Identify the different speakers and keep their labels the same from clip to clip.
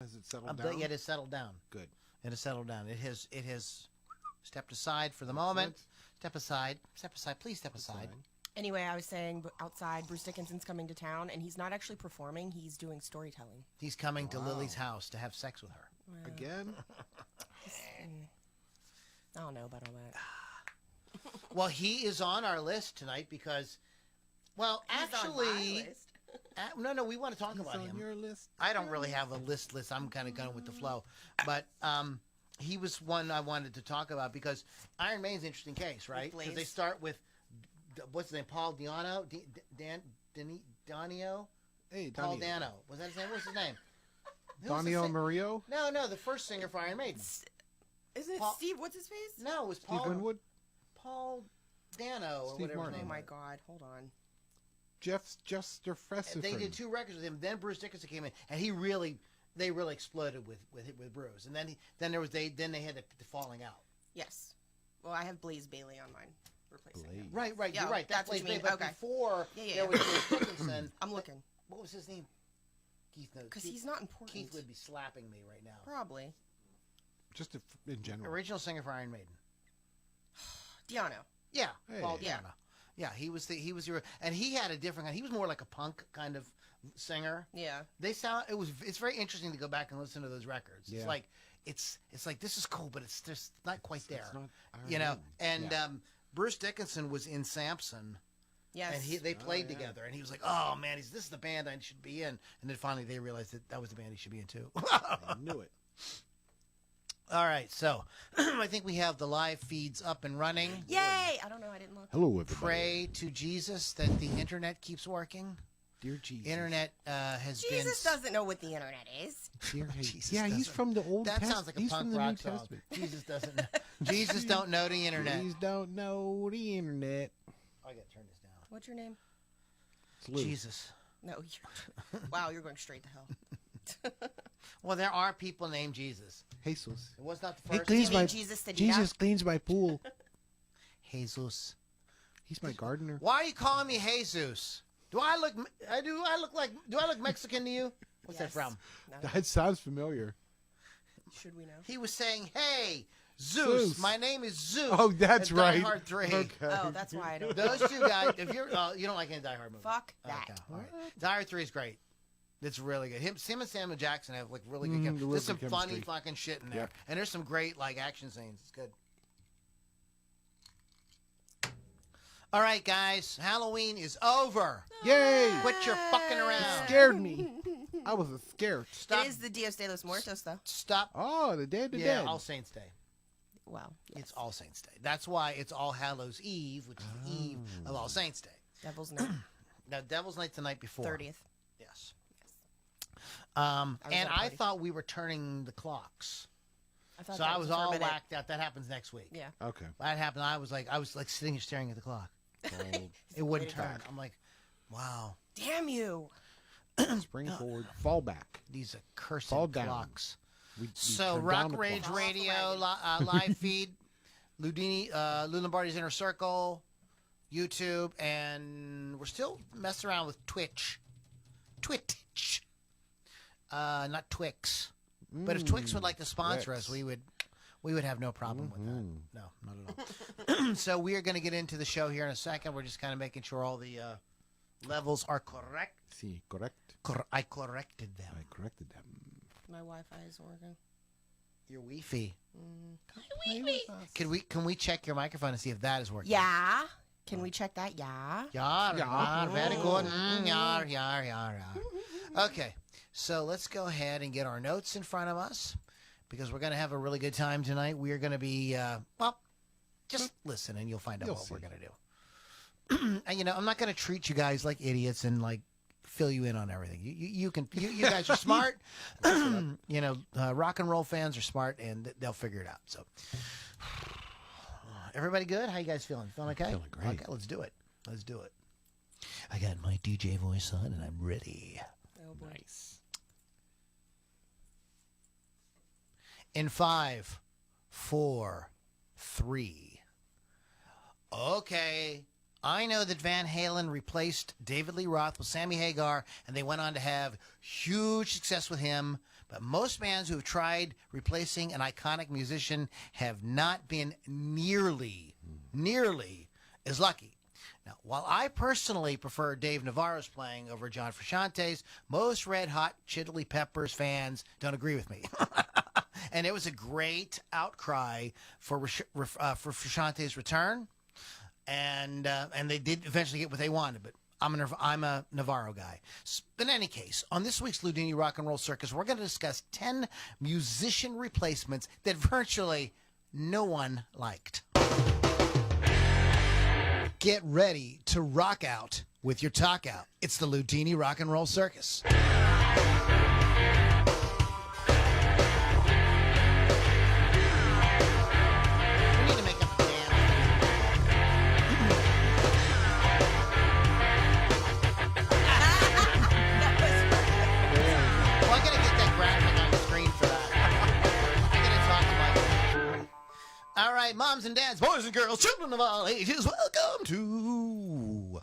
Speaker 1: Has it settled down?
Speaker 2: It has settled down.
Speaker 1: Good.
Speaker 2: It has settled down. It has stepped aside for the moment. Step aside. Step aside. Please step aside.
Speaker 3: Anyway, I was saying outside, Bruce Dickinson's coming to town, and he's not actually performing. He's doing storytelling.
Speaker 2: He's coming to Lily's house to have sex with her.
Speaker 3: Well,
Speaker 1: Again?
Speaker 3: I don't know about all that.
Speaker 2: Well, he is on our list tonight because, well,
Speaker 3: He's
Speaker 2: actually,
Speaker 3: on my list.
Speaker 2: no, we want to talk about
Speaker 1: on
Speaker 2: him.
Speaker 1: your list.
Speaker 2: I don't really have a list. I'm kind of going with the flow, but he was one I wanted to talk about because Iron Maiden's an interesting case, right? Because they start with what's his name, Paul Diano, Danio.
Speaker 1: Hey,
Speaker 2: Paul Dano. Was that his name? What's his name?
Speaker 1: Donio Mario?
Speaker 2: No, the first singer for Iron Maiden.
Speaker 3: Isn't it Steve? What's his face?
Speaker 2: No, it was
Speaker 1: Steve Winwood?
Speaker 2: Paul Dano or
Speaker 1: Steve
Speaker 2: whatever
Speaker 1: Martin.
Speaker 2: his
Speaker 3: Oh
Speaker 2: name
Speaker 3: my
Speaker 2: was.
Speaker 3: God! Hold on.
Speaker 1: Jester Fressifer.
Speaker 2: They did 2 records with him. Then Bruce Dickinson came in, and they really exploded with Bruce. And then they had the falling out.
Speaker 3: Yes. Well, I have Blaze Bailey on mine. Replacing him.
Speaker 2: Right.
Speaker 3: Yeah,
Speaker 2: You're right.
Speaker 3: that's what
Speaker 2: Blaze
Speaker 3: you mean.
Speaker 2: Bailey, but
Speaker 3: Okay.
Speaker 2: before
Speaker 3: Yeah.
Speaker 2: there was Bruce Dickinson.
Speaker 3: I'm looking.
Speaker 2: What was his name? Keith knows.
Speaker 3: Because he's not important.
Speaker 2: Keith would be slapping me right now.
Speaker 3: Probably.
Speaker 1: Just in general.
Speaker 2: Original singer for Iron Maiden.
Speaker 3: Diano.
Speaker 2: Yeah,
Speaker 1: Hey.
Speaker 2: Paul
Speaker 3: Yeah.
Speaker 2: Dano. Yeah, he was and he had a different kind. He was more like a punk kind of singer.
Speaker 3: Yeah.
Speaker 2: It's very interesting to go back and listen to those records.
Speaker 1: Yeah.
Speaker 2: It's like this is cool, but it's just not quite there.
Speaker 1: It's not Iron
Speaker 2: You know,
Speaker 1: Maiden.
Speaker 2: and Bruce Dickinson was in Samson.
Speaker 3: Yes.
Speaker 2: And they played together, and he was like, "Oh man, this is the band I should be in." And then finally, they realized that was the band he should be in too.
Speaker 1: I knew it.
Speaker 2: All right, so I think we have the live feeds up and running.
Speaker 3: Yay! I don't know. I didn't look.
Speaker 1: Hello, everybody.
Speaker 2: Pray to Jesus that the internet keeps working.
Speaker 1: Dear Jesus.
Speaker 2: Internet has been.
Speaker 3: Jesus doesn't know what the internet is.
Speaker 1: Dear
Speaker 2: Jesus
Speaker 1: yeah, he's
Speaker 2: doesn't.
Speaker 1: from the Old
Speaker 2: That
Speaker 1: Testament.
Speaker 2: sounds like a
Speaker 1: He's
Speaker 2: punk
Speaker 1: from the
Speaker 2: rock
Speaker 1: New
Speaker 2: song.
Speaker 1: Testament.
Speaker 2: Jesus doesn't. Jesus don't know the internet.
Speaker 1: Please don't know the internet.
Speaker 2: I got to turn this down.
Speaker 3: What's your name?
Speaker 1: It's Lou.
Speaker 2: Jesus.
Speaker 3: No. Wow, you're going straight to hell.
Speaker 2: Well, there are people named Jesus.
Speaker 1: Jesus.
Speaker 2: It was not the
Speaker 1: He
Speaker 2: first.
Speaker 1: cleans
Speaker 3: You mean
Speaker 1: my
Speaker 3: Jesus Sedita?
Speaker 1: Jesus cleans my pool.
Speaker 2: Jesus.
Speaker 1: He's my gardener.
Speaker 2: Why are you calling me Jesus? Do I look Mexican to you? What's that
Speaker 3: Yes.
Speaker 2: from?
Speaker 3: No.
Speaker 1: That sounds familiar.
Speaker 3: Should we know?
Speaker 2: He was saying, "Hey, Zeus,
Speaker 1: Zeus.
Speaker 2: my name is Zeus."
Speaker 1: Oh, that's
Speaker 2: in
Speaker 1: right.
Speaker 2: Die Hard 3.
Speaker 1: Okay.
Speaker 3: Oh, that's why I don't.
Speaker 2: Those 2 guys. If you don't like any Die Hard movie,
Speaker 3: Fuck that.
Speaker 2: Okay, all right. Die Hard 3 is great. It's really good. Him and Samuel Jackson have like really good chemistry.
Speaker 1: really
Speaker 2: There's some
Speaker 1: good
Speaker 2: funny
Speaker 1: chemistry.
Speaker 2: fucking shit in there,
Speaker 1: Yep.
Speaker 2: and there's some great like action scenes. It's good. All right, guys, Halloween is over.
Speaker 1: Yay!
Speaker 2: Quit your fucking around.
Speaker 1: Scared me. I was scared.
Speaker 2: Stop.
Speaker 3: It is the Dios de los Muertos, though.
Speaker 2: Stop.
Speaker 1: Oh, the dead, the
Speaker 2: Yeah,
Speaker 1: dead.
Speaker 2: All Saints Day.
Speaker 3: Well, yes.
Speaker 2: It's All Saints Day. That's why it's All Hallows Eve, which is the eve of All Saints Day.
Speaker 3: Devil's Night.
Speaker 2: Now, Devil's Night's the night before.
Speaker 3: 30th.
Speaker 2: Yes.
Speaker 3: was
Speaker 2: And
Speaker 3: at a
Speaker 2: I
Speaker 3: party.
Speaker 2: thought we were turning the clocks.
Speaker 3: thought
Speaker 2: So
Speaker 3: that
Speaker 2: I was
Speaker 3: for a
Speaker 2: all
Speaker 3: minute.
Speaker 2: whacked out. That happens next week.
Speaker 3: Yeah.
Speaker 1: Okay.
Speaker 2: That happened. I was like sitting and staring at the clock. It wouldn't
Speaker 3: Waiting.
Speaker 2: turn. I'm like, wow,
Speaker 3: Damn you.
Speaker 1: Spring forward, fall back.
Speaker 2: these accursed
Speaker 1: Fall down.
Speaker 2: clocks.
Speaker 1: We
Speaker 2: So
Speaker 1: turned down
Speaker 2: Rock
Speaker 1: the
Speaker 2: Rage
Speaker 1: clock.
Speaker 2: Radio live feed, Loudini, Lou Lombardi's Inner Circle, YouTube, and we're still messing around with Twitch. Not Twix. But if Twix would like to sponsor
Speaker 1: Twix.
Speaker 2: us, we would have no problem with that. No, not at all. So we are going to get into the show here in a second. We're just kind of making sure all the levels are correct.
Speaker 1: See, correct.
Speaker 2: I corrected them.
Speaker 1: I corrected them.
Speaker 3: My Wi-Fi isn't working.
Speaker 2: Your Wi-Fi.
Speaker 1: Play with us.
Speaker 2: Can we check your microphone and see if that is working?
Speaker 3: Yeah. Can we check that? Yeah.
Speaker 2: Yeah, very good. Yeah. Okay, so let's go ahead and get our notes in front of us because we're going to have a really good time tonight. We are going to be, just listen and you'll find out
Speaker 1: You'll
Speaker 2: what
Speaker 1: see.
Speaker 2: we're going to do. And, I'm not going to treat you guys like idiots and like fill you in on everything. You guys are smart. Rock and roll fans are smart and they'll figure it out. So, everybody good? How you guys feeling? Feeling okay?
Speaker 1: Feeling great.
Speaker 2: Okay, let's do it. I got my DJ voice on and I'm ready.
Speaker 3: Oh, boy.
Speaker 1: Nice.
Speaker 2: In 5, 4, 3. Okay. I know that Van Halen replaced David Lee Roth with Sammy Hagar, and they went on to have huge success with him. but most bands who have tried replacing an iconic musician have not been nearly as lucky. Now, while I personally prefer Dave Navarro's playing over John Frusciante's, most Red Hot Chilli Peppers fans don't agree with me. And it was a great outcry for Fruciante's return, and they did eventually get what they wanted. But I'm a Navarro guy. In any case, on this week's Loudini Rock and Roll Circus, we're going to discuss 10 musician replacements that virtually no one liked. Get ready to rock out with your talk out. It's the Loudini Rock and Roll Circus. All right, moms and dads, boys and girls, children of all ages, welcome to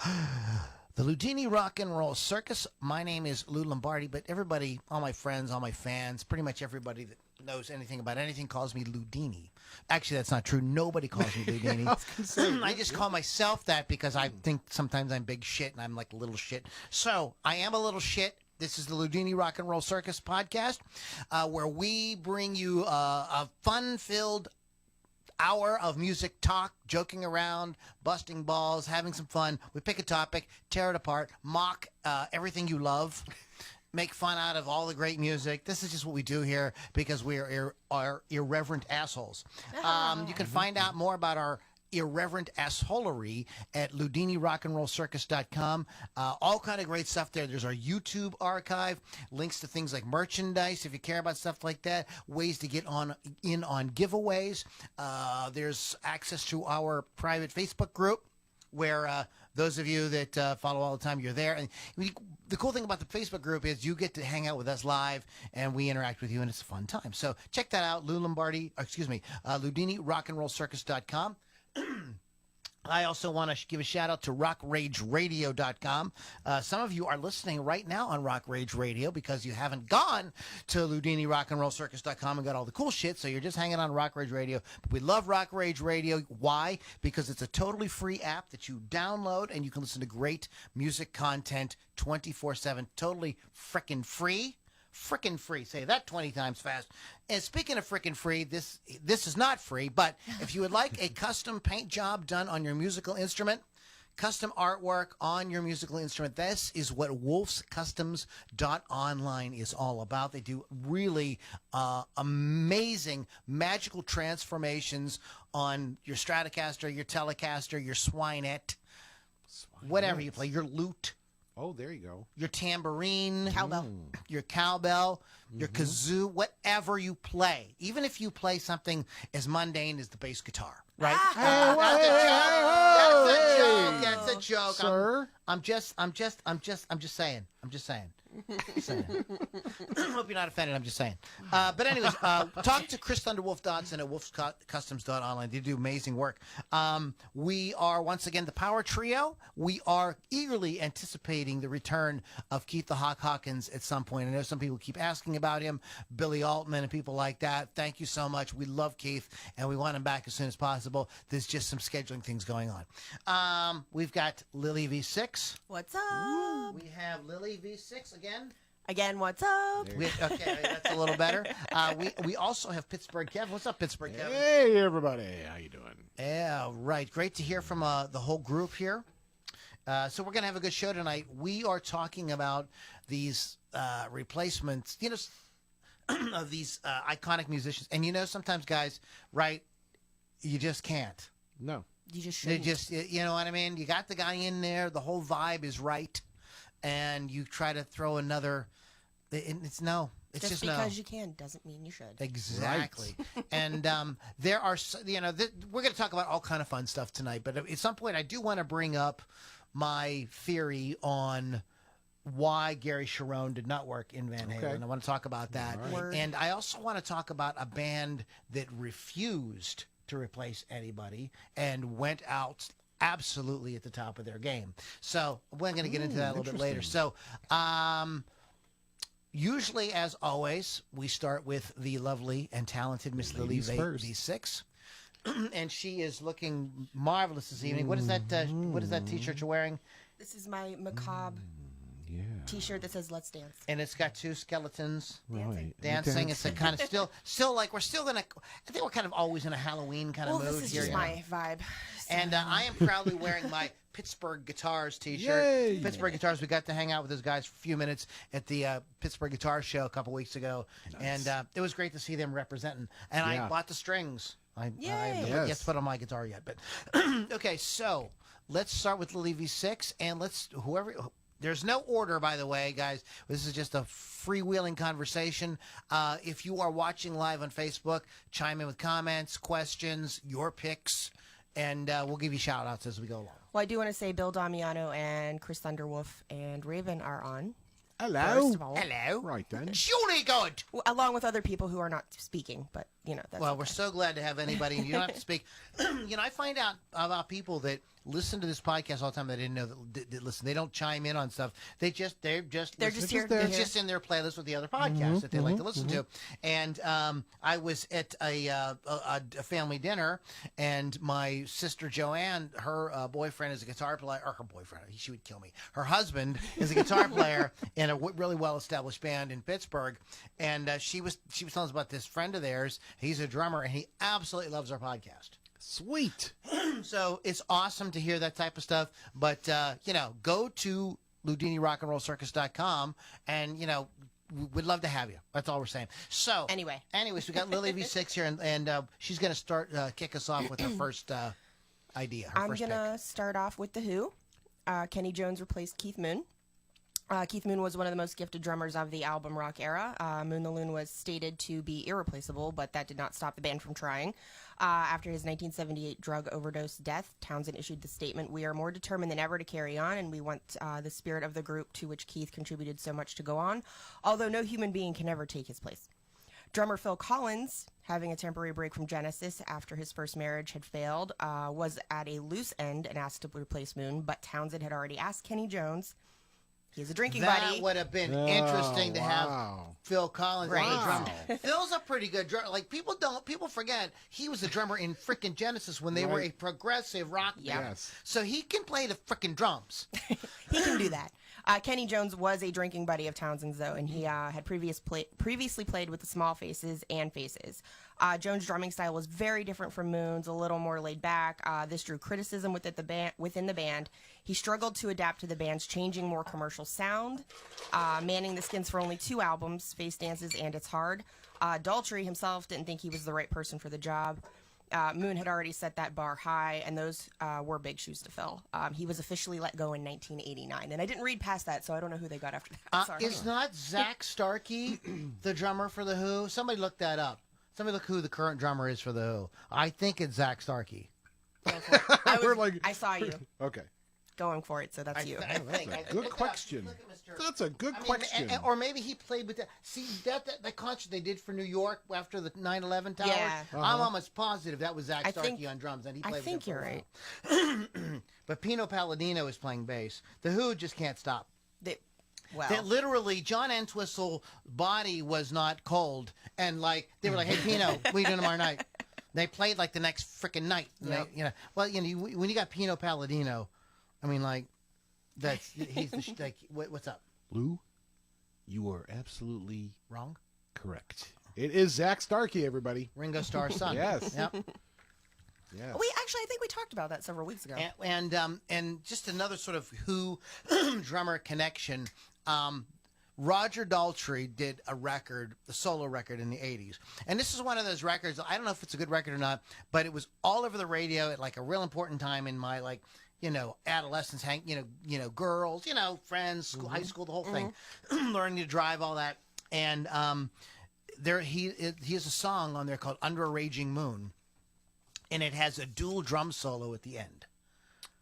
Speaker 2: the Loudini Rock and Roll Circus. My name is Lou Lombardi, but everybody, all my friends, all my fans, pretty much everybody that knows anything about anything calls me Loudini. Actually, that's not true. Nobody calls me Loudini. I just call myself that because I think sometimes I'm big shit and I'm like little shit. So I am a little shit. This is the Loudini Rock and Roll Circus podcast, where we bring you a fun-filled hour of music talk, joking around, busting balls, having some fun. We pick a topic, tear it apart, mock everything you love, make fun out of all the great music. This is just what we do here because we are irreverent assholes. You can find out more about our irreverent assholery at LoudiniRockandRollCircus.com. All kind of great stuff there. There's our YouTube archive, links to things like merchandise if you care about stuff like that, ways to get in on giveaways. There's access to our private Facebook group where those of you that follow all the time, you're there. And the cool thing about the Facebook group is you get to hang out with us live and we interact with you and it's a fun time. So check that out, LoudiniRockandRollCircus.com. I also want to give a shout out to rockrageradio.com. Some of you are listening right now on Rock Rage Radio because you haven't gone to LoudiniRockandRollCircus.com and got all the cool shit, so you're just hanging on Rock Rage Radio. But we love Rock Rage Radio. Why? Because it's a totally free app that you download and you can listen to great music content 24/7. Totally frickin' free. Frickin' free. Say that 20 times fast. And speaking of frickin' free, this is not free, but if you would like a custom paint job done on your musical instrument, custom artwork on your musical instrument, this is what wolfscustoms.online is all about. They do really amazing, magical transformations on your Stratocaster, your Telecaster, your Swinette, whatever you play, your lute.
Speaker 1: Oh, there you go.
Speaker 2: Your tambourine,
Speaker 3: Cowbell.
Speaker 2: Your cowbell, your kazoo, whatever you play. Even if you play something as mundane as the bass guitar, right? That's a joke.
Speaker 1: Sir?
Speaker 2: I'm just saying. Hope you're not offended. I'm just saying. But anyways, talk to Chris Thunderwolf Dodson at wolfscustoms.online. They do amazing work. We are, once again, the Power Trio. We are eagerly anticipating the return of Keith the Hawk Hawkins at some point. I know some people keep asking about him, Billy Altman and people like that. Thank you so much. We love Keith, and we want him back as soon as possible. There's just some scheduling things going on. We've got Lily V6.
Speaker 3: What's up?
Speaker 2: We have Lily V6 again.
Speaker 3: Again, what's up?
Speaker 2: Okay, that's a little better. We also have Pittsburgh Kevin. What's up, Pittsburgh Kevin?
Speaker 1: Hey, everybody. How you doing?
Speaker 2: Yeah, right. Great to hear from the whole group here. So we're going to have a good show tonight. We are talking about these replacements, of these iconic musicians. And sometimes, guys, right, you just can't.
Speaker 1: No.
Speaker 3: You just
Speaker 2: They
Speaker 3: shouldn't.
Speaker 2: just, you know what I mean? You got the guy in there. The whole vibe is right. And you try to throw another. It's no. It's just
Speaker 3: because
Speaker 2: no.
Speaker 3: you can doesn't mean you should.
Speaker 2: Exactly. And there are, we're going to talk about all kind of fun stuff tonight. But at some point, I do want to bring up my theory on why Gary Cherone did not work in Van Halen.
Speaker 1: Okay.
Speaker 2: I want to talk about that.
Speaker 1: All
Speaker 3: right. Word.
Speaker 2: And I also want to talk about a band that refused to replace anybody and went out absolutely at the top of their game. So we're going to get into that a little bit later. So, Usually, as always, we start with the lovely and talented Miss Lily
Speaker 1: Ladies first.
Speaker 2: V6. And she is looking marvelous this evening. What is that T-shirt you're wearing?
Speaker 3: This is my macabre
Speaker 1: Yeah.
Speaker 3: T-shirt that says "Let's Dance."
Speaker 2: And it's got two skeletons
Speaker 1: Right.
Speaker 2: dancing. It's a kind of still like we're still gonna. I think we're kind of always in a Halloween kind of
Speaker 3: Well,
Speaker 2: mood
Speaker 3: this is
Speaker 2: here.
Speaker 3: just my vibe.
Speaker 2: And I am proudly wearing my Pittsburgh Guitars T-shirt.
Speaker 1: Yay!
Speaker 2: Pittsburgh Guitars. We got to hang out with those guys for a few minutes at the Pittsburgh Guitar Show a couple weeks ago, and it was great to see them representing. And I
Speaker 1: Yeah.
Speaker 2: bought the strings. I
Speaker 3: Yay!
Speaker 2: haven't
Speaker 1: Yes.
Speaker 2: yet to put on my guitar yet, but okay. So let's start with Lily V6, and There's no order, by the way, guys. This is just a freewheeling conversation. If you are watching live on Facebook, chime in with comments, questions, your picks, and we'll give you shout-outs as we go along.
Speaker 3: Well, I do want to say Bill Damiano and Chris Thunderwolf and Raven are on.
Speaker 1: Hello.
Speaker 3: First of all,
Speaker 2: Hello.
Speaker 1: Right then.
Speaker 2: Surely good.
Speaker 3: along with other people who are not speaking, but that's
Speaker 2: Well,
Speaker 3: okay.
Speaker 2: we're so glad to have anybody. You don't have to speak. I find out about people that listen to this podcast all the time that I didn't know that listen. They don't chime in on stuff. They're just
Speaker 3: They're
Speaker 2: listening.
Speaker 3: just here.
Speaker 2: It's just in their playlist with the other podcasts that they like to listen to. And I was at a family dinner, and my sister Joanne, her boyfriend is a guitar player, or her boyfriend, she would kill me. Her husband is a guitar player in a really well-established band in Pittsburgh, and she was telling us about this friend of theirs. He's a drummer, and he absolutely loves our podcast.
Speaker 1: Sweet.
Speaker 2: So it's awesome to hear that type of stuff. But, go to LoudiniRockAndRollCircus.com and, we'd love to have you. That's all we're saying. So, anyways, we got Lily V6 here, and she's going to start kick us off with her first idea.
Speaker 3: I'm going to start off with The Who. Kenny Jones replaced Keith Moon. Keith Moon was one of the most gifted drummers of the album rock era. Moon the Loon was stated to be irreplaceable, but that did not stop the band from trying. After his 1978 drug overdose death, Townsend issued the statement, "We are more determined than ever to carry on, and we want the spirit of the group to which Keith contributed so much to go on, although no human being can ever take his place." Drummer Phil Collins, having a temporary break from Genesis after his first marriage had failed, was at a loose end and asked to replace Moon, but Townsend had already asked Kenny Jones. He's a drinking buddy.
Speaker 2: That would have been interesting to have Phil Collins as a drummer. Phil's a pretty good drummer. Like, people forget he was a drummer in frickin' Genesis when they were a progressive rock band.
Speaker 1: Yes.
Speaker 2: So he can play the frickin' drums.
Speaker 3: He can do that. Kenny Jones was a drinking buddy of Townsend's, though, and he had previously played with the Small Faces and Faces. Jones' drumming style was very different from Moon's, a little more laid back. This drew criticism within the band. He struggled to adapt to the band's changing, more commercial sound, manning the Skins for only 2 albums, Face Dances and It's Hard. Daltrey himself didn't think he was the right person for the job. Moon had already set that bar high, and those were big shoes to fill. He was officially let go in 1989, and I didn't read past that, so I don't know who they got after that. Sorry.
Speaker 2: Is not Zach Starkey the drummer for The Who? Somebody look that up. Somebody look who the current drummer is for The Who. I think it's Zach Starkey.
Speaker 3: I saw you
Speaker 1: Okay.
Speaker 3: going for it, so that's you.
Speaker 2: I think.
Speaker 1: That's a good question. That's a good question.
Speaker 2: Or maybe he played with that. See, that concert they did for New York after the 9/11 towers?
Speaker 3: Yeah.
Speaker 2: I'm almost positive that was Zach
Speaker 3: I
Speaker 2: Starkey
Speaker 3: think-
Speaker 2: on drums. And he played
Speaker 3: I
Speaker 2: with
Speaker 3: think
Speaker 2: them
Speaker 3: you're
Speaker 2: for a
Speaker 3: right.
Speaker 2: while. But Pino Palladino is playing bass. The Who just can't stop.
Speaker 3: Well,
Speaker 2: That literally, John Entwistle's body was not cold. And, they were like, "Hey, Pino, what are you doing tomorrow night?" They played, the next freaking night.
Speaker 3: Yep.
Speaker 2: When you got Pino Palladino, I mean, he's the, what's up?
Speaker 1: Lou, you are absolutely
Speaker 2: Wrong?
Speaker 1: correct. It is Zach Starkey, everybody.
Speaker 2: Ringo Starr's son.
Speaker 1: Yes.
Speaker 2: Yep.
Speaker 1: Yes.
Speaker 3: I think we talked about that several weeks ago.
Speaker 2: And just another sort of Who drummer connection. Roger Daltrey did a solo record in the 80s. And this is one of those records, I don't know if it's a good record or not, but it was all over the radio at a real important time in my adolescence, girls, friends, school, high school, the whole thing, learning to drive, all that. And he has a song on there called Under a Raging Moon, and it has a dual drum solo at the end.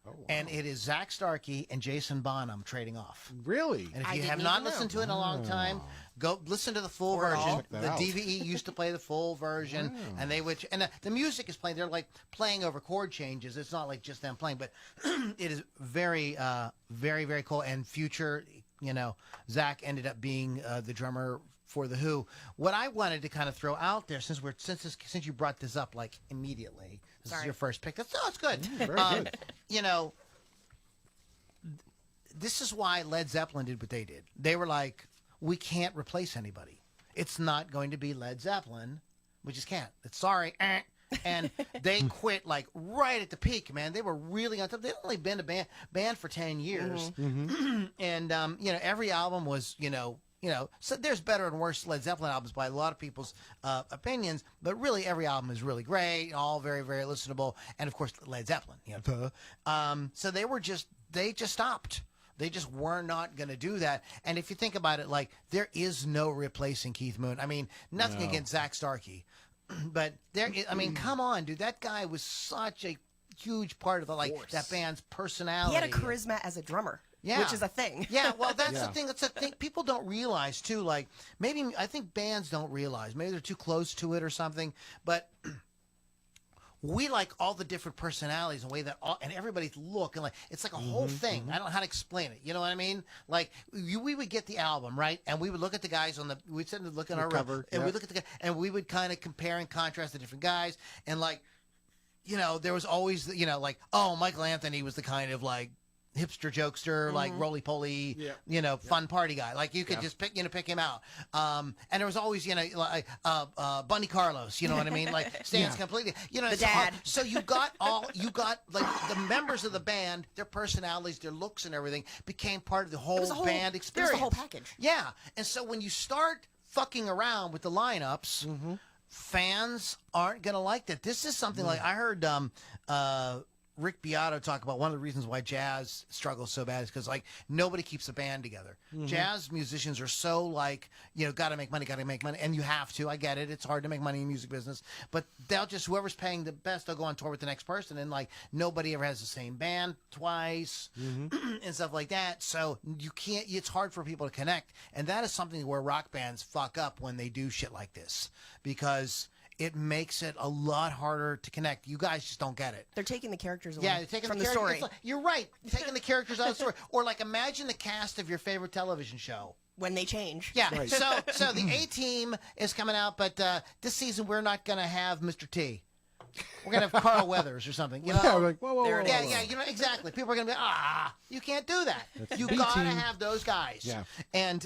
Speaker 1: Oh, wow.
Speaker 2: And it is Zach Starkey and Jason Bonham trading off.
Speaker 1: Really?
Speaker 2: And if
Speaker 3: I
Speaker 2: you
Speaker 3: didn't
Speaker 2: have not
Speaker 3: even know.
Speaker 2: listened to it in a long time, go listen to the full version.
Speaker 1: Check that
Speaker 2: The
Speaker 1: out.
Speaker 2: DVE used to play the full version, and they would. And the music is playing. They're playing over chord changes. It's not just them playing, but it is very, very, very cool. And future Zach ended up being the drummer for the Who. What I wanted to kind of throw out there, since you brought this up like immediately, this is your first pick. It's good.
Speaker 1: Very good.
Speaker 2: This is why Led Zeppelin did what they did. They were like, we can't replace anybody. It's not going to be Led Zeppelin. We just can't. It's sorry. And they quit like right at the peak, man. They were really on top. They'd only been a band for 10 years. And, every album was, so there's better and worse Led Zeppelin albums by a lot of people's opinions, but really every album is really great, all very, very listenable. And of course, Led Zeppelin, so they just stopped. They just were not going to do that. And if you think about it, like, there is no replacing Keith Moon. I mean, nothing against Zach Starkey, but come on, dude. That guy was such a huge part of that band's personality.
Speaker 3: He had a charisma as a drummer.
Speaker 2: Yeah.
Speaker 3: Which is a thing.
Speaker 2: Yeah, well, that's the thing. That's the thing. People don't realize, too. Like, I think bands don't realize. Maybe they're too close to it or something. But we like all the different personalities and the way that and everybody's look. And it's like a whole thing. I don't know how to explain it. You know what I mean? Like, we would get the album, right? And we would look at the guys we'd sit and look at our
Speaker 1: cover.
Speaker 2: And we'd look at the guy, and we would kind of compare and contrast the different guys. And, there was always, Michael Anthony was the kind of, hipster jokester, like roly-poly, fun party guy. Like, you could just pick him out. And there was always, Bunny Carlos, you know what I mean? Like, stands completely,
Speaker 3: the dad.
Speaker 2: So you got the members of the band, their personalities, their looks and everything became part of the whole band experience.
Speaker 3: It was the whole package.
Speaker 2: Yeah. And so when you start fucking around with the lineups, fans aren't going to like that. This is something like, I heard, Rick Beato talk about one of the reasons why jazz struggles so bad is because nobody keeps a band together. Jazz musicians are so got to make money, and you have to. I get it; it's hard to make money in the music business, but they'll just whoever's paying the best, they'll go on tour with the next person, and nobody ever has the same band twice and stuff like that. So you can't. It's hard for people to connect, and that is something where rock bands fuck up when they do shit like this because it makes it a lot harder to connect. You guys just don't get it.
Speaker 3: They're taking the characters away
Speaker 2: they're taking
Speaker 3: from
Speaker 2: the
Speaker 3: story.
Speaker 2: You're right. Taking the characters out of the story. Or imagine the cast of your favorite television show.
Speaker 3: When they change.
Speaker 2: Yeah. Right. So the A-Team is coming out, but this season we're not going to have Mr. T. We're going to have Carl Weathers or something. You know?
Speaker 1: Yeah, like, whoa,
Speaker 2: exactly. People are going to be, you can't do that. You got to have those guys.
Speaker 1: Yeah.
Speaker 2: And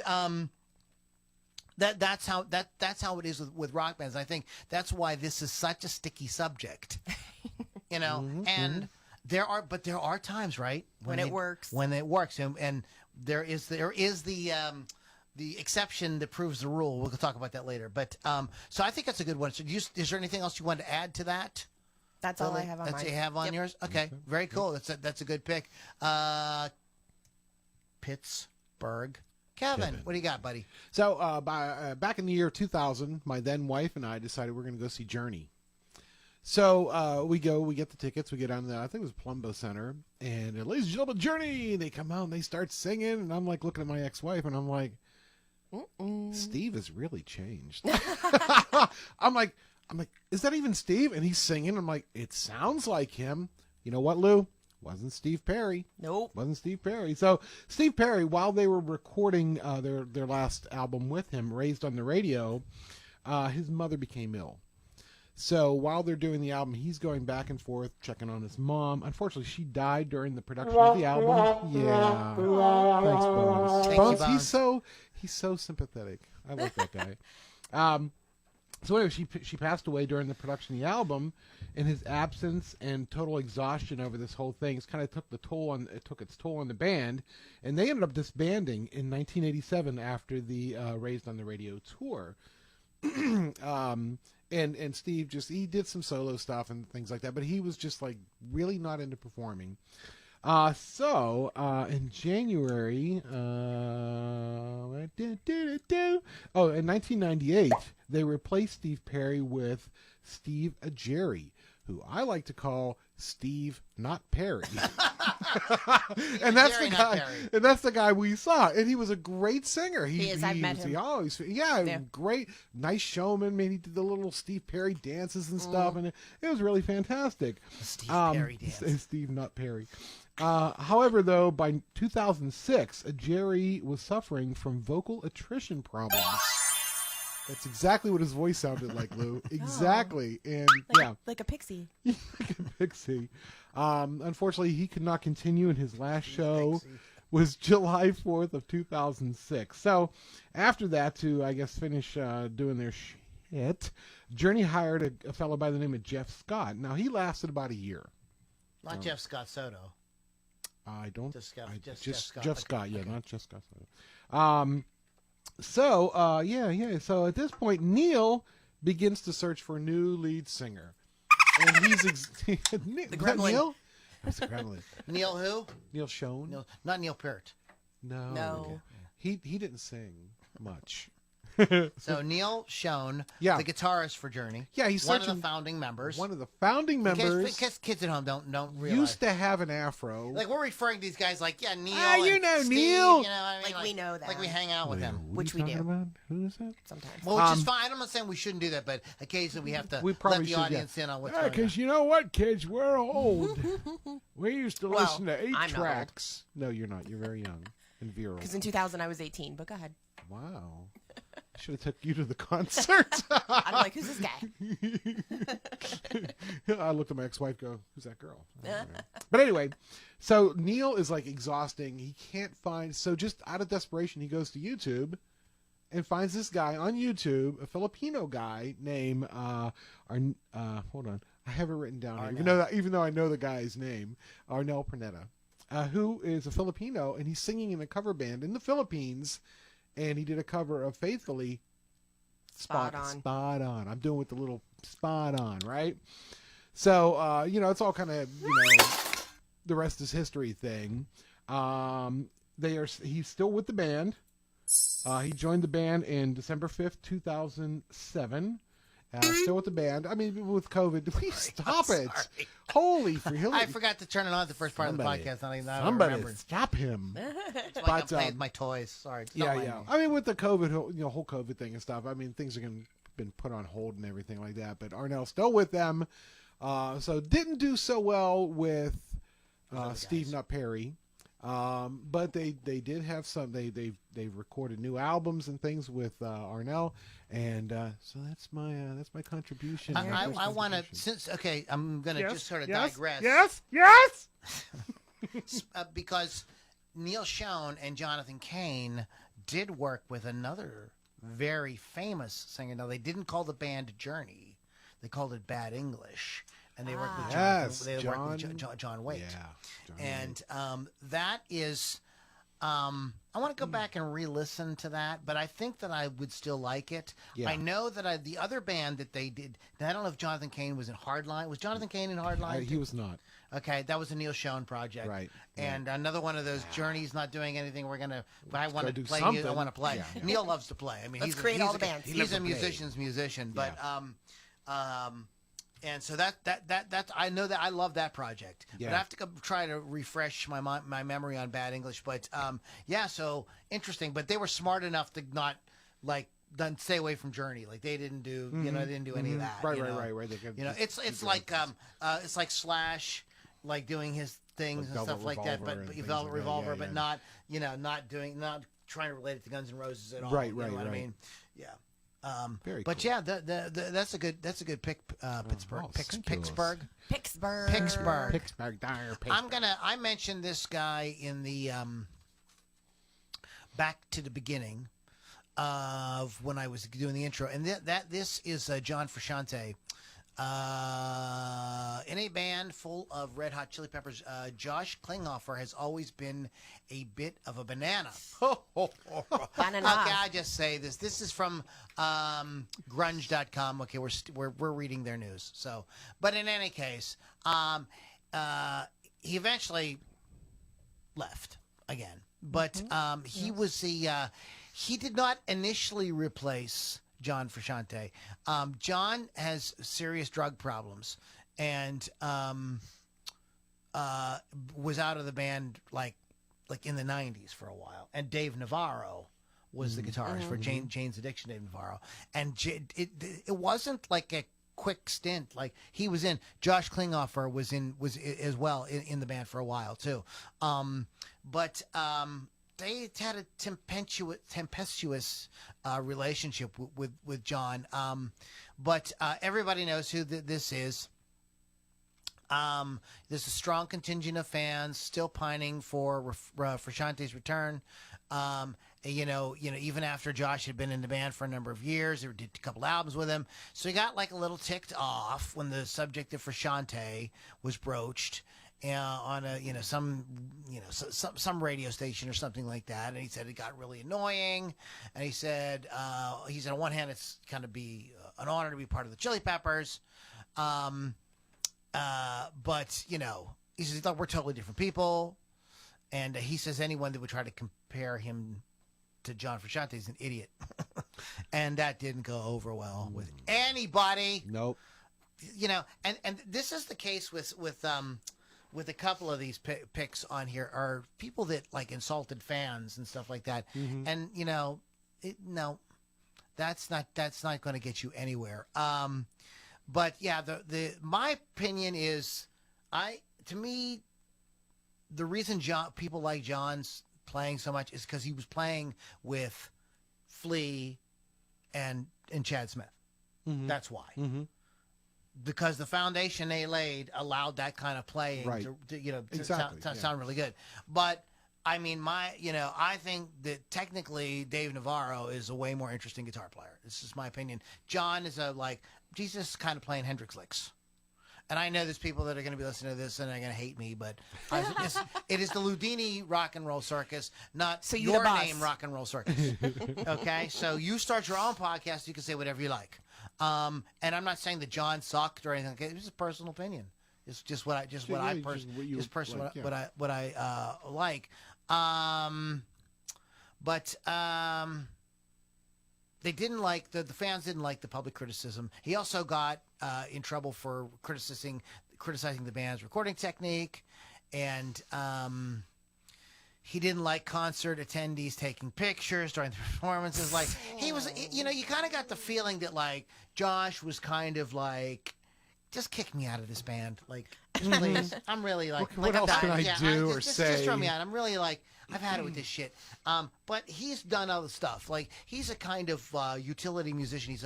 Speaker 2: That's how it is with rock bands. I think that's why this is such a sticky subject, And there are times, right,
Speaker 3: when it works.
Speaker 2: When it works, and there is the exception that proves the rule. We'll talk about that later. But so I think that's a good one. So is there anything else you want to add to that?
Speaker 3: That's all I have on mine.
Speaker 2: That's you have on yours. Okay, very cool. That's a good pick. Pittsburgh. Kevin, what do you got, buddy?
Speaker 1: So back in the year 2000, my then wife and I decided we're going to go see Journey. So we get the tickets, we get down to I think it was Palumbo Center, and ladies and gentlemen, Journey. They come out and they start singing, and I'm looking at my ex-wife, and I'm like, Steve has really changed. I'm like, is that even Steve? And he's singing. I'm like, it sounds like him. You know what, Lou? Wasn't Steve Perry.
Speaker 3: Nope.
Speaker 1: Wasn't Steve Perry. So Steve Perry, while they were recording their last album with him, Raised on the Radio, his mother became ill. So while they're doing the album, he's going back and forth, checking on his mom. Unfortunately, she died during the production of the album. Yeah. Thanks, Bones.
Speaker 2: Thank
Speaker 1: Bones,
Speaker 2: you, Bones.
Speaker 1: he's so sympathetic. I like that guy. So anyway, she passed away during the production of the album, and his absence and total exhaustion over this whole thing kind of took its toll on the band, and they ended up disbanding in 1987 after the Raised on the Radio tour. And Steve he did some solo stuff and things like that, but he was just really not into performing. So in January, in 1998, they replaced Steve Perry with Steve Ajeri, who I like to call Steve Not Perry. And that's
Speaker 2: Jerry
Speaker 1: the
Speaker 2: Not
Speaker 1: guy.
Speaker 2: Perry.
Speaker 1: And that's the guy we saw. And he was a great singer.
Speaker 3: He is. I've met him.
Speaker 1: Yeah, great, nice showman. Man, he did the little Steve Perry dances and stuff, and it was really fantastic.
Speaker 2: Steve Perry dance.
Speaker 1: Steve Not Perry. However, though, by 2006, Jerry was suffering from vocal attrition problems. That's exactly what his voice sounded like, Lou. Exactly. And
Speaker 3: like a pixie.
Speaker 1: like a pixie. Unfortunately, he could not continue, and his last show was July 4th of 2006. So after that, to, I guess, finish doing their shit, Journey hired a fellow by the name of Jeff Scott. Now, he lasted about a year.
Speaker 2: Not Jeff Scott Soto.
Speaker 1: I don't.
Speaker 2: Just Scott.
Speaker 1: Jeff Scott.
Speaker 2: Okay.
Speaker 1: Yeah, not Jeff Scott. So at this point, Neil begins to search for a new lead singer, and he's
Speaker 3: The Gremlin.
Speaker 1: Neil. That's the Gremlin.
Speaker 2: Neil who?
Speaker 1: Neil Schoen.
Speaker 2: Not Neil Peart.
Speaker 1: No. He didn't sing much.
Speaker 2: So Neil Schoen,
Speaker 1: Yeah.
Speaker 2: the guitarist for Journey.
Speaker 1: Yeah, he's
Speaker 2: one of
Speaker 1: searching-
Speaker 2: the founding members.
Speaker 1: One of the founding
Speaker 2: In
Speaker 1: members
Speaker 2: case kids at home don't realize.
Speaker 1: used to have an afro.
Speaker 2: Like we're referring to these guys like Neil.
Speaker 1: You
Speaker 2: and
Speaker 1: know
Speaker 2: Steve,
Speaker 1: Neil.
Speaker 2: You know, I mean,
Speaker 3: Like, we know that.
Speaker 2: Like we hang out with him.
Speaker 1: What
Speaker 3: Which
Speaker 1: are you
Speaker 3: we
Speaker 1: talking
Speaker 3: do.
Speaker 1: about? Who is that?
Speaker 3: Sometimes.
Speaker 2: Well, which is fine. I'm not saying we shouldn't do that, but occasionally we have to
Speaker 1: We probably
Speaker 2: let the
Speaker 1: should,
Speaker 2: audience in on what's going on.
Speaker 1: because you know what, kids, we're old. We used to
Speaker 3: Well,
Speaker 1: listen to
Speaker 3: I'm not
Speaker 1: tracks. No, you're not. You're very young and virile.
Speaker 3: Because in 2000 I was 18, but go ahead.
Speaker 1: Wow. I should have took you to the concert.
Speaker 3: I'm like, who's this guy?
Speaker 1: I looked at my ex-wife, go, who's that girl? But anyway, so Neil is like exhausting. He can't find, so just out of desperation, he goes to YouTube and finds this guy on YouTube, a Filipino guy named, hold on, I have it written down here, even though I know the guy's name, Arnel Pernetta, who is a Filipino, and he's singing in a cover band in the Philippines. And he did a cover of Faithfully. Spot on. I'm doing with the little spot on, right? So, it's all kind of, the rest is history thing. He's still with the band. He joined the band in December 5th, 2007. Still with the band. I mean, with COVID, please stop it. Holy
Speaker 2: I forgot to turn it on at the first part of the podcast.
Speaker 1: Somebody stop him.
Speaker 2: It's like I'm playing with my toys. Sorry.
Speaker 1: Yeah. I mean, with the COVID, whole COVID thing and stuff, I mean, things are been put on hold and everything like that. But Arnell's still with them. So didn't do so well with Steve Not Perry. But they did have some. They've recorded new albums and things with Arnell, and so that's my contribution.
Speaker 2: I want to I'm going to just sort of digress.
Speaker 1: Yes.
Speaker 2: Because Neil Schoen and Jonathan Cain did work with another very famous singer. Now they didn't call the band Journey; they called it Bad English. And they worked with John Waite.
Speaker 1: Yeah,
Speaker 2: and that is, I want to go back and re-listen to that, but I think that I would still like it.
Speaker 1: Yeah.
Speaker 2: I know that the other band that they did, now I don't know if Jonathan Cain was in Hardline. Was Jonathan Cain in Hardline?
Speaker 1: He was not.
Speaker 2: Okay, that was a Neil Schoen project.
Speaker 1: Right.
Speaker 2: And another one of those Journey's not doing anything. But I want to play.
Speaker 1: Something.
Speaker 2: I want to play.
Speaker 1: Yeah.
Speaker 2: Neil loves to play. I mean,
Speaker 3: Let's create all the bands.
Speaker 2: He's a musician's musician, but and so that I know that I love that project.
Speaker 1: Yeah.
Speaker 2: But I have to go try to refresh my memory on Bad English. But so interesting. But they were smart enough to not then stay away from Journey. Like they didn't do they didn't do any of that.
Speaker 1: Right.
Speaker 2: They could, it's like Slash doing his things and stuff like that. But Velvet Revolver, but not not trying to relate it to Guns N' Roses at all.
Speaker 1: Right.
Speaker 2: You know what I mean? Yeah.
Speaker 1: Very
Speaker 2: but
Speaker 1: cool.
Speaker 2: yeah, that's a good pick. Pittsburgh.
Speaker 3: Pittsburgh.
Speaker 2: I mentioned this guy in the back to the beginning of when I was doing the intro, and this is John Frusciante. In a band full of Red Hot Chili Peppers, Josh Klinghoffer has always been a bit of a banana.
Speaker 3: Banana.
Speaker 2: Okay, I just say this. This is from grunge.com. Okay, we're reading their news. So, but in any case, he eventually left again. But he did not initially replace John Frusciante. John has serious drug problems, and was out of the band like in the 90s for a while. And Dave Navarro was the guitarist for Jane's Addiction, Dave Navarro. And it wasn't like a quick stint. Like he was in, Josh Klinghoffer was as well in the band for a while too. But they had a tempestuous relationship with John. But everybody knows who this is. There's a strong contingent of fans still pining for Frusciante's return. Even after Josh had been in the band for a number of years, they did a couple albums with him. So he got like a little ticked off when the subject of Fruciante was broached on some radio station or something like that. And he said it got really annoying. And he said, on one hand, it's kind of be an honor to be part of the Chili Peppers. But he says, we're totally different people. And he says anyone that would try to compare him to John Frusciante is an idiot. And that didn't go over well with anybody.
Speaker 1: Nope.
Speaker 2: And this is the case with a couple of these picks on here are people that like insulted fans and stuff like that. And no, that's not going to get you anywhere. But yeah, my opinion is, to me, the reason people like John's playing so much is because he was playing with Flea and Chad Smith. That's why. Because the foundation they laid allowed that kind of playing to sound really good. But I mean, I think that technically Dave Navarro is a way more interesting guitar player. This is my opinion. John is he's just kind of playing Hendrix licks. And I know there's people that are going to be listening to this and they're going to hate me, but it is the Loudini Rock and Roll Circus, not your name Rock and Roll Circus. Okay? So you start your own podcast, you can say whatever you like. And I'm not saying that John sucked or anything like that. It's just a personal opinion. It's just what I like. But they didn't like the fans didn't like the public criticism. He also got in trouble for criticizing the band's recording technique, and he didn't like concert attendees taking pictures during the performances. Like he was, you kind of got the feeling that like Josh was kind of like, just kick me out of this band, like please. I'm really like,
Speaker 1: what else can I do or say?
Speaker 2: Just throw me out. I'm really like, I've had it with this shit. But he's done other stuff. Like he's a kind of utility musician.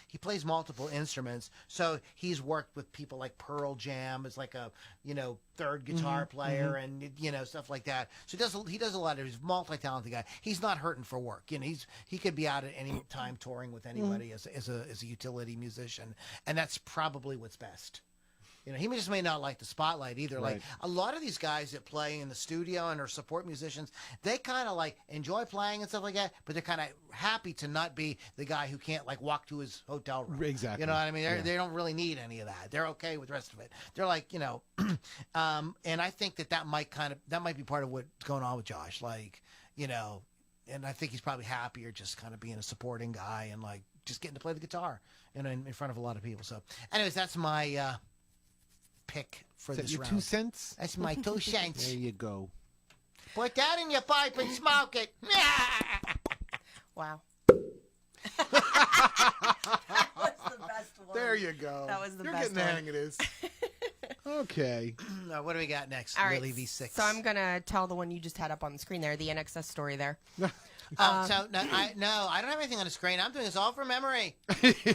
Speaker 2: He plays multiple instruments. So he's worked with people like Pearl Jam as like a third guitar player and stuff like that. So he does a lot of. He's a multi-talented guy. He's not hurting for work. He could be out at any time touring with anybody as a utility musician, and that's probably what's best. He just may not like the spotlight either. Right. Like a lot of these guys that play in the studio and are support musicians, they kind of like enjoy playing and stuff like that, but they're kind of happy to not be the guy who can't like walk to his hotel room.
Speaker 1: Exactly.
Speaker 2: You know what I mean? They don't really need any of that. They're okay with the rest of it. They're like, and I think that might be part of what's going on with Josh. Like, and I think he's probably happier just kind of being a supporting guy and like just getting to play the guitar, in front of a lot of people. So anyways, that's my, pick for this round.
Speaker 1: 2 cents?
Speaker 2: That's my 2 cents.
Speaker 1: There you go.
Speaker 2: Put that in your pipe and smoke it.
Speaker 3: Wow. That was the best one.
Speaker 1: There you go.
Speaker 3: That was the
Speaker 1: You're
Speaker 3: best
Speaker 1: getting the
Speaker 3: one.
Speaker 1: hang of this. Okay.
Speaker 2: What do we got next?
Speaker 3: All right.
Speaker 2: Lily V6.
Speaker 3: So I'm going to tell the one you just had up on the screen there, the NXS story there.
Speaker 2: I don't have anything on the screen. I'm doing this all from memory.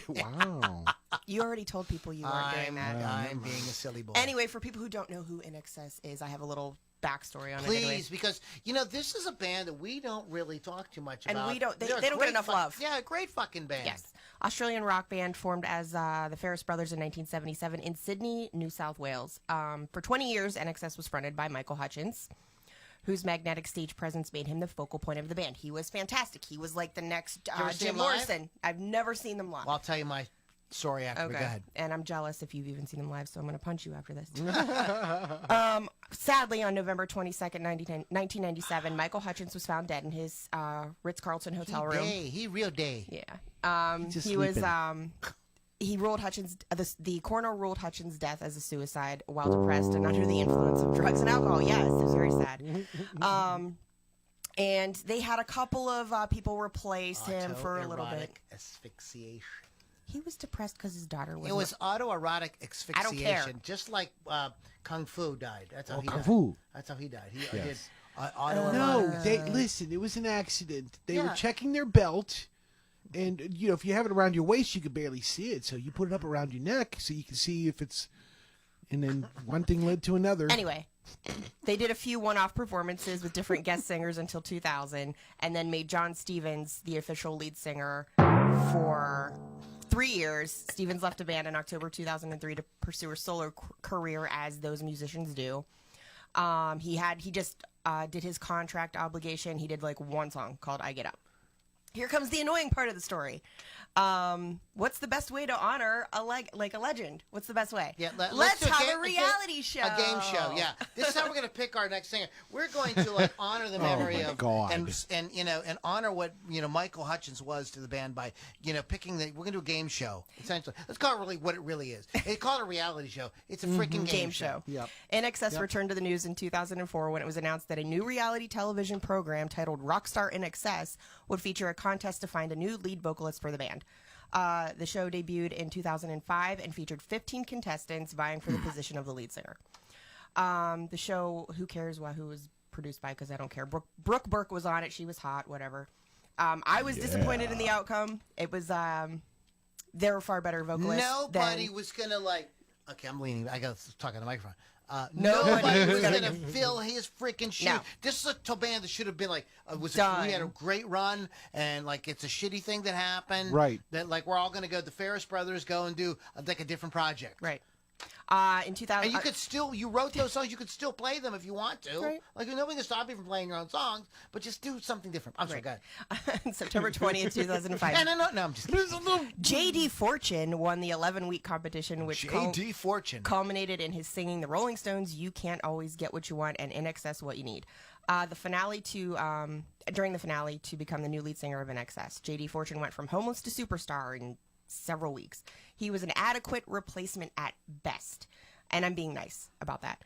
Speaker 1: Wow.
Speaker 3: You already told people you weren't doing that.
Speaker 2: I'm being a silly boy.
Speaker 3: Anyway, for people who don't know who NXS is, I have a little backstory on it.
Speaker 2: Please, because this is a band that we don't really talk too much about.
Speaker 3: And we don't. They don't get enough love.
Speaker 2: Yeah, great fucking band.
Speaker 3: Yes, Australian rock band formed as the Ferris Brothers in 1977 in Sydney, New South Wales. For 20 years, NXS was fronted by Michael Hutchence, whose magnetic stage presence made him the focal point of the band. He was fantastic. He was like the next Jim Morrison. I've never seen them live.
Speaker 2: Well, I'll tell you my story after.
Speaker 3: Okay.
Speaker 2: Go ahead.
Speaker 3: And I'm jealous if you've even seen them live, so I'm going to punch you after this. Sadly, on November 22nd, 1997, Michael Hutchence was found dead in his Ritz-Carlton hotel room.
Speaker 2: He real day.
Speaker 3: Yeah. He was he ruled Hutchins, the coroner ruled Hutchins' death as a suicide while depressed and under the influence of drugs and alcohol. Yes, it was very sad. And they had a couple of people replace him for a little bit.
Speaker 2: Asphyxiation.
Speaker 3: He was depressed because his daughter was.
Speaker 2: It was autoerotic asphyxiation.
Speaker 3: I don't care.
Speaker 2: Just like Kung Fu died. That's how he
Speaker 1: Kung
Speaker 2: died.
Speaker 1: Fu.
Speaker 2: That's how he died. He
Speaker 1: Yes.
Speaker 2: did autoerotic.
Speaker 1: No, listen. It was an accident. They were checking their belt, and if you have it around your waist, you could barely see it. So you put it up around your neck so you can see if it's. And then one thing led to another.
Speaker 3: Anyway, they did a few one-off performances with different guest singers until 2000, and then made John Stevens the official lead singer for 3 years. Stevens left the band in October 2003 to pursue a solo career, as those musicians do. He just did his contract obligation. He did like one song called "I Get Up." Here comes the annoying part of the story. What's the best way to honor a legend? What's the best way?
Speaker 2: Yeah,
Speaker 3: let's
Speaker 2: do
Speaker 3: have a reality show.
Speaker 2: A game show, yeah. This is how we're going to pick our next singer. We're going to honor the memory of
Speaker 1: God.
Speaker 2: and honor what Michael Hutchins was to the band by picking we're going to do a game show essentially. Let's call it really what it really is. They call it a reality show. It's a freaking game show.
Speaker 1: Yep.
Speaker 3: INXS returned to the news in 2004 when it was announced that a new reality television program titled Rockstar INXS would feature a contest to find a new lead vocalist for the band. The show debuted in 2005 and featured 15 contestants vying for the position of the lead singer. The show, who cares who was produced by, because I don't care. Brooke Burke was on it. She was hot, whatever. I was disappointed in the outcome. It was, there were far better vocalists.
Speaker 2: Nobody was going to okay, I'm leaning. I got to talk on the microphone.
Speaker 3: Nobody
Speaker 2: was going to fill his freaking shoes.
Speaker 3: No.
Speaker 2: This is a band that should have been we had a great run, and it's a shitty thing that happened.
Speaker 1: Right.
Speaker 2: That we're all going to go. The Ferris brothers go and do a different project.
Speaker 3: Right. In 2000,
Speaker 2: and you could still you wrote those songs. You could still play them if you want to.
Speaker 3: Right.
Speaker 2: Nobody can stop you from playing your own songs, but just do something different. I'm sorry, go ahead.
Speaker 3: September 20th, 2005.
Speaker 2: No, I'm just kidding.
Speaker 3: J.D. Fortune won the 11-week competition, which
Speaker 2: J.D. Fortune
Speaker 3: culminated in his singing the Rolling Stones' "You Can't Always Get What You Want" and "INXS What You Need." During the finale to become the new lead singer of INXS, J.D. Fortune went from homeless to superstar in several weeks. He was an adequate replacement at best, and I'm being nice about that.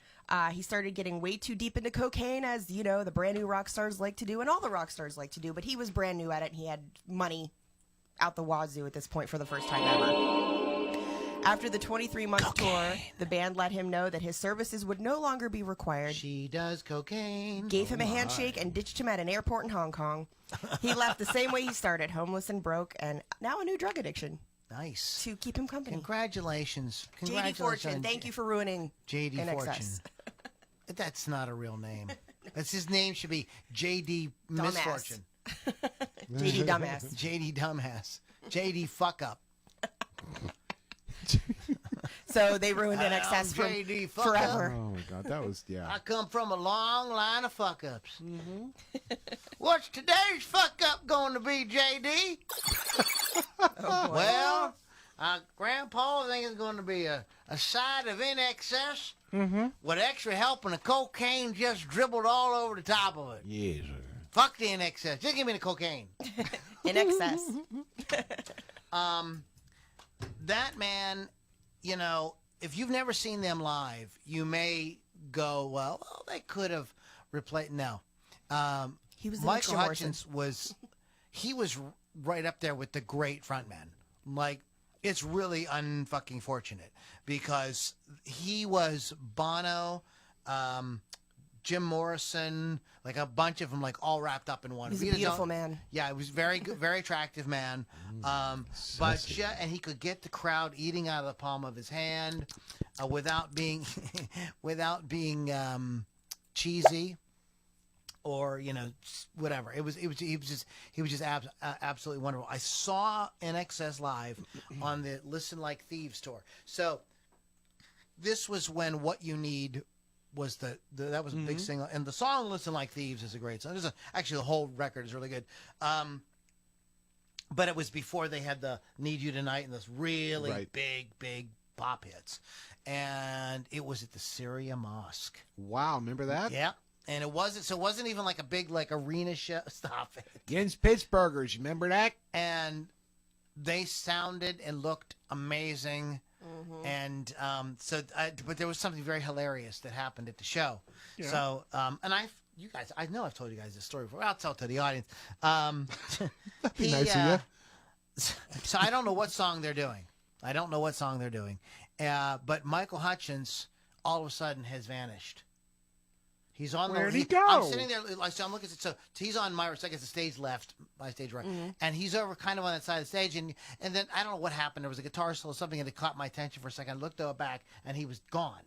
Speaker 3: He started getting way too deep into cocaine, as the brand new rock stars like to do, and all the rock stars like to do, but he was brand new at it, and he had money out the wazoo at this point for the first time ever. After the 23-month tour, the band let him know that his services would no longer be required.
Speaker 2: She does cocaine.
Speaker 3: Gave him a handshake and ditched him at an airport in Hong Kong. He left the same way he started, homeless and broke, and now a new drug addiction.
Speaker 2: Nice.
Speaker 3: To keep him company.
Speaker 2: Congratulations.
Speaker 3: J.D. Fortune, thank you for ruining
Speaker 2: J.D.
Speaker 3: INXS.
Speaker 2: Fortune. That's not a real name. That's his name should be J.D. Misfortune.
Speaker 3: J.D. Dumbass.
Speaker 2: J.D. Dumbass. J.D. Fuck Up.
Speaker 3: So they ruined INXS
Speaker 2: J.D. Fuck
Speaker 3: forever.
Speaker 1: Oh my God, that was
Speaker 2: I come from a long line of fuck ups. What's today's fuck up going to be, J.D.? Well, Grandpa, I think it's going to be a side of INXS with extra help and the cocaine just dribbled all over the top of it.
Speaker 1: yes, sir.
Speaker 2: Fuck the INXS. Just give me the cocaine.
Speaker 3: INXS.
Speaker 2: That man, if you've never seen them live, you may go, well, they could have replaced. No.
Speaker 3: He was
Speaker 2: Michael Hutchins was right up there with the great frontman. It's really unfucking fortunate because he was Bono, Jim Morrison, a bunch of them, all wrapped up in one.
Speaker 3: He's a beautiful man.
Speaker 2: Yeah, he was very good, very attractive man. And he could get the crowd eating out of the palm of his hand, without being, cheesy, or whatever. He was just absolutely wonderful. I saw INXS live on the Listen Like Thieves tour. So this was when What You Need was that was a big single, and the song "Listen Like Thieves" is a great song. Actually, the whole record is really good. But it was before they had the "Need You Tonight" and those really big pop hits, and it was at the Syria Mosque.
Speaker 1: Wow, remember that?
Speaker 2: Yeah, and it wasn't even a big arena show. Stop it.
Speaker 1: Against Pittsburghers, you remember that?
Speaker 2: And they sounded and looked amazing. And but there was something very hilarious that happened at the show.
Speaker 1: Yeah.
Speaker 2: So, and I know I've told you guys this story before. I'll tell it to the audience.
Speaker 1: That'd be nice of you.
Speaker 2: So I don't know what song they're doing. But Michael Hutchence all of a sudden has vanished. He's on
Speaker 1: Where'd
Speaker 2: the.
Speaker 1: he go?
Speaker 2: I'm sitting there, so I'm looking at so he's on my. So I guess the stage left, my stage right, and he's over kind of on that side of the stage, and then I don't know what happened. There was a guitar solo, something, and it caught my attention for a second. I looked back, and he was gone.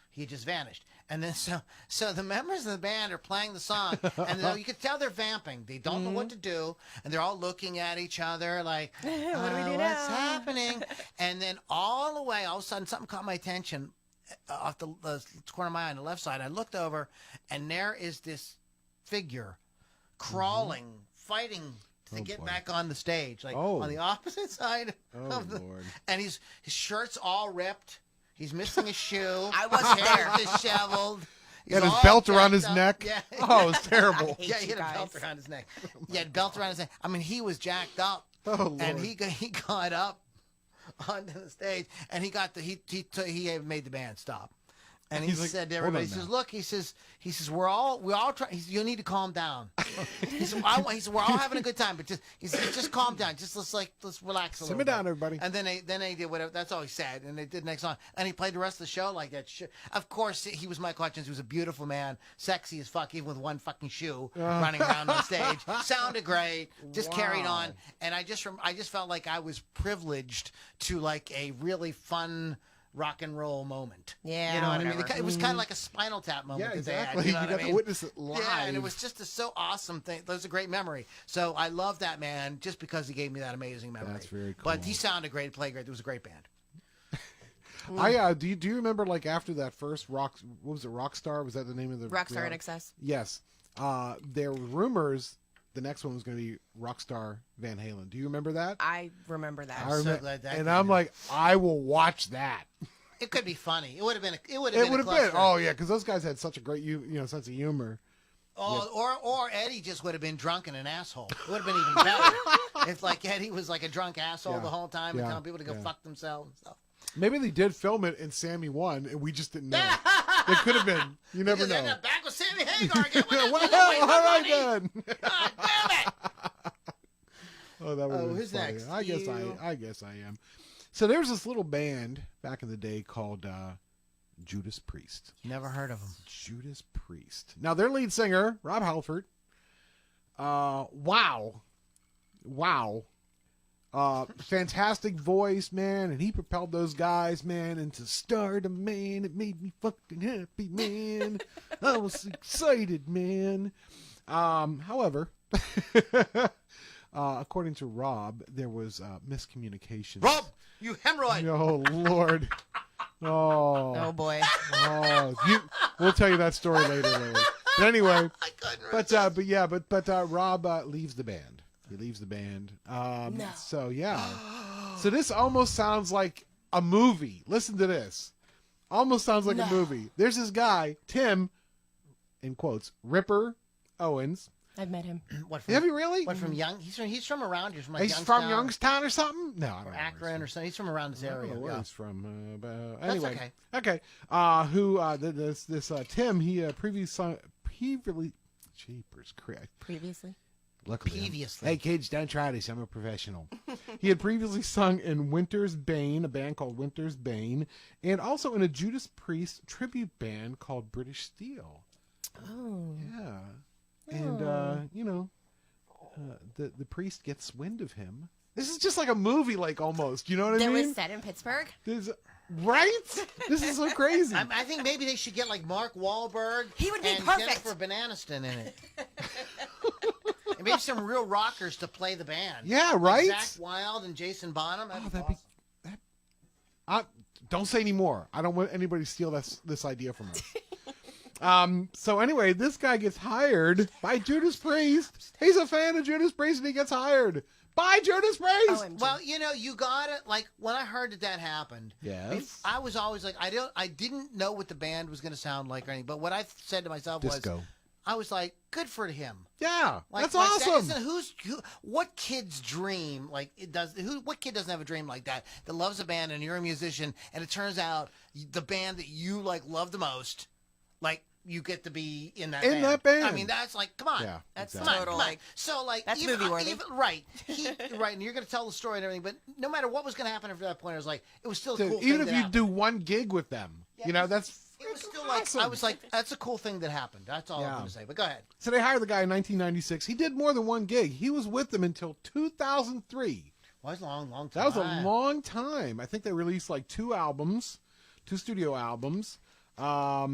Speaker 2: He had just vanished. And then so the members of the band are playing the song, and you can tell they're vamping. They don't know what to do, and they're all looking at each other like,
Speaker 3: what do we do
Speaker 2: what's
Speaker 3: now?
Speaker 2: happening? And then all of a sudden, something caught my attention off the corner of my eye on the left side. I looked over, and there is this figure crawling, fighting to get back on the stage, like on the opposite side of the.
Speaker 1: Lord.
Speaker 2: And his shirt's all ripped. He's missing a shoe.
Speaker 3: I wasn't
Speaker 2: His hair's disheveled.
Speaker 1: He had
Speaker 2: He's
Speaker 1: his
Speaker 2: all
Speaker 1: belt around
Speaker 2: jacked
Speaker 1: his
Speaker 2: up.
Speaker 1: neck.
Speaker 2: Yeah.
Speaker 1: Oh, it was terrible.
Speaker 2: Yeah, he had a belt around his neck. He had a belt around his neck. I mean, he was jacked up.
Speaker 1: Oh, Lord.
Speaker 2: And he got up onto the stage, and he had made the band stop. And he
Speaker 1: He's like,
Speaker 2: said to
Speaker 1: "Hold
Speaker 2: everybody,
Speaker 1: on
Speaker 2: he says,
Speaker 1: now."
Speaker 2: "Look," he says, we all try. You need to calm down. He said, we're all having a good time, but just calm down. Just let's relax a little
Speaker 1: Simmer
Speaker 2: bit.
Speaker 1: down, everybody.
Speaker 2: And then they did whatever. That's all he said, and they did the next song. And he played the rest of the show like that. Of course, he was Michael Hutchence. He was a beautiful man, sexy as fuck, even with one fucking shoe running around on stage. Sounded great. Just carried on, and I just felt like I was privileged to like a really fun rock and roll moment.
Speaker 3: Yeah,
Speaker 2: you know what I mean?
Speaker 3: whatever.
Speaker 2: It was kind of like a Spinal Tap moment.
Speaker 1: Yeah,
Speaker 2: that they had,
Speaker 1: exactly.
Speaker 2: you know
Speaker 1: You
Speaker 2: what
Speaker 1: got
Speaker 2: I
Speaker 1: to
Speaker 2: mean?
Speaker 1: witness it live.
Speaker 2: Yeah, and it was just a so awesome thing. That was a great memory. So I love that man just because he gave me that amazing memory.
Speaker 1: That's very cool.
Speaker 2: But he sounded great, played great. It was a great band.
Speaker 1: Do you remember like after that first what was it, Rockstar? Was that the name of the
Speaker 3: Rockstar in Excess.
Speaker 1: Yes. There were rumors the next one was going to be Rockstar Van Halen. Do you remember that?
Speaker 3: I remember that.
Speaker 1: I
Speaker 2: so
Speaker 1: remember,
Speaker 2: glad that
Speaker 1: and
Speaker 2: came
Speaker 1: I'm
Speaker 2: out.
Speaker 1: like, I will watch that.
Speaker 2: It could be funny. It would have been. It would
Speaker 1: It
Speaker 2: have
Speaker 1: would
Speaker 2: been.
Speaker 1: have been. Oh yeah, because those guys had such a great sense of humor.
Speaker 2: Oh, or Eddie just would have been drunk and an asshole. It would have been even better. It's like Eddie was like a drunk asshole
Speaker 1: Yeah.
Speaker 2: the whole time and
Speaker 1: Yeah.
Speaker 2: telling people to go
Speaker 1: Yeah.
Speaker 2: fuck themselves and stuff.
Speaker 1: Maybe they did film it and Sammy won, and we just didn't know. It could have been. You never
Speaker 2: Because
Speaker 1: know.
Speaker 2: ended up back with Sammy Hagar again.
Speaker 1: Well, all right then.
Speaker 2: God damn it!
Speaker 1: Oh, that was
Speaker 2: who's
Speaker 1: funny.
Speaker 2: next?
Speaker 1: I guess
Speaker 2: You.
Speaker 1: I guess I am. So there's this little band back in the day called Judas Priest.
Speaker 2: Never heard of him.
Speaker 1: Judas Priest. Now their lead singer, Rob Halford. Wow. Fantastic voice, man, and he propelled those guys, man, into stardom, man. It made me fucking happy, man. I was excited, man. However, according to Rob, there was miscommunication.
Speaker 2: Rob, you hemorrhoid.
Speaker 1: Oh Lord.
Speaker 3: Oh boy.
Speaker 1: We'll tell you that story later. But anyway,
Speaker 2: I couldn't resist.
Speaker 1: but Rob leaves the band. He leaves the band.
Speaker 3: No.
Speaker 1: So yeah. So this almost sounds like a movie. Listen to this. Almost sounds like a movie. There's this guy, Tim, in quotes, Ripper Owens.
Speaker 3: I've met him.
Speaker 2: What from?
Speaker 1: Have you really?
Speaker 2: What from Young? He's from around here. From like
Speaker 1: He's
Speaker 2: Youngstown,
Speaker 1: from Youngstown or something? No, I don't
Speaker 2: or
Speaker 1: know.
Speaker 2: Akron or something. He's from around this
Speaker 1: I don't
Speaker 2: area.
Speaker 1: know where
Speaker 2: Yeah.
Speaker 1: he's from.
Speaker 2: That's
Speaker 1: Anyway,
Speaker 2: okay.
Speaker 1: This Tim? He previously, jeepers, correct.
Speaker 3: Previously.
Speaker 1: Luckily,
Speaker 2: Previously.
Speaker 1: hey kids, don't try this. I'm a professional. He had previously sung in Winter's Bane, a band called Winter's Bane, and also in a Judas Priest tribute band called British Steel.
Speaker 3: Oh.
Speaker 1: Yeah, and the priest gets wind of him. This is just like a movie, like almost. You know what I
Speaker 3: That
Speaker 1: mean?
Speaker 3: was set in Pittsburgh.
Speaker 1: Right? This is so crazy.
Speaker 2: I think maybe they should get like Mark Wahlberg.
Speaker 3: He would be
Speaker 2: and
Speaker 3: perfect.
Speaker 2: Jennifer Bananiston in it. And maybe some real rockers to play the band.
Speaker 1: Yeah, right?
Speaker 2: Like Zach Wilde and Jason Bonham.
Speaker 1: That'd be don't say any more. I don't want anybody to steal this idea from us. So anyway, this guy gets hired by Judas Priest. He's a fan of Judas Priest, and he gets hired by Judas Priest.
Speaker 3: OMG.
Speaker 2: Well, you got it. Like when I heard that happened,
Speaker 1: Yes.
Speaker 2: I was always like, I didn't know what the band was going to sound like or anything. But what I said to myself was,
Speaker 1: Disco.
Speaker 2: I was like, good for him.
Speaker 1: Yeah,
Speaker 2: Like,
Speaker 1: that's
Speaker 2: like
Speaker 1: awesome.
Speaker 2: That what kid's dream, like, what kid doesn't have a dream like that loves a band and you're a musician and it turns out the band that you, like, love the most, like, you get to be in that band.
Speaker 1: that band.
Speaker 2: I mean, that's like, come on.
Speaker 1: Yeah,
Speaker 3: That's
Speaker 1: exactly.
Speaker 3: total,
Speaker 2: Come on.
Speaker 3: like,
Speaker 2: So, like,
Speaker 3: that's
Speaker 2: even,
Speaker 3: movie-worthy.
Speaker 2: right. Right, and you're going to tell the story and everything, but no matter what was going to happen after that point, it was like, it was still a
Speaker 1: Dude,
Speaker 2: cool
Speaker 1: even
Speaker 2: thing
Speaker 1: if
Speaker 2: that
Speaker 1: you
Speaker 2: happened.
Speaker 1: do one gig with them, that's
Speaker 2: It was still
Speaker 1: freaking
Speaker 2: like,
Speaker 1: awesome.
Speaker 2: I was like, that's a cool thing that happened. That's all I'm
Speaker 1: Yeah.
Speaker 2: going to say, but go ahead.
Speaker 1: So they hired the guy in 1996. He did more than one gig. He was with them until 2003.
Speaker 2: Well, that's a long time.
Speaker 1: That was a long time. I think they released like 2 studio albums. I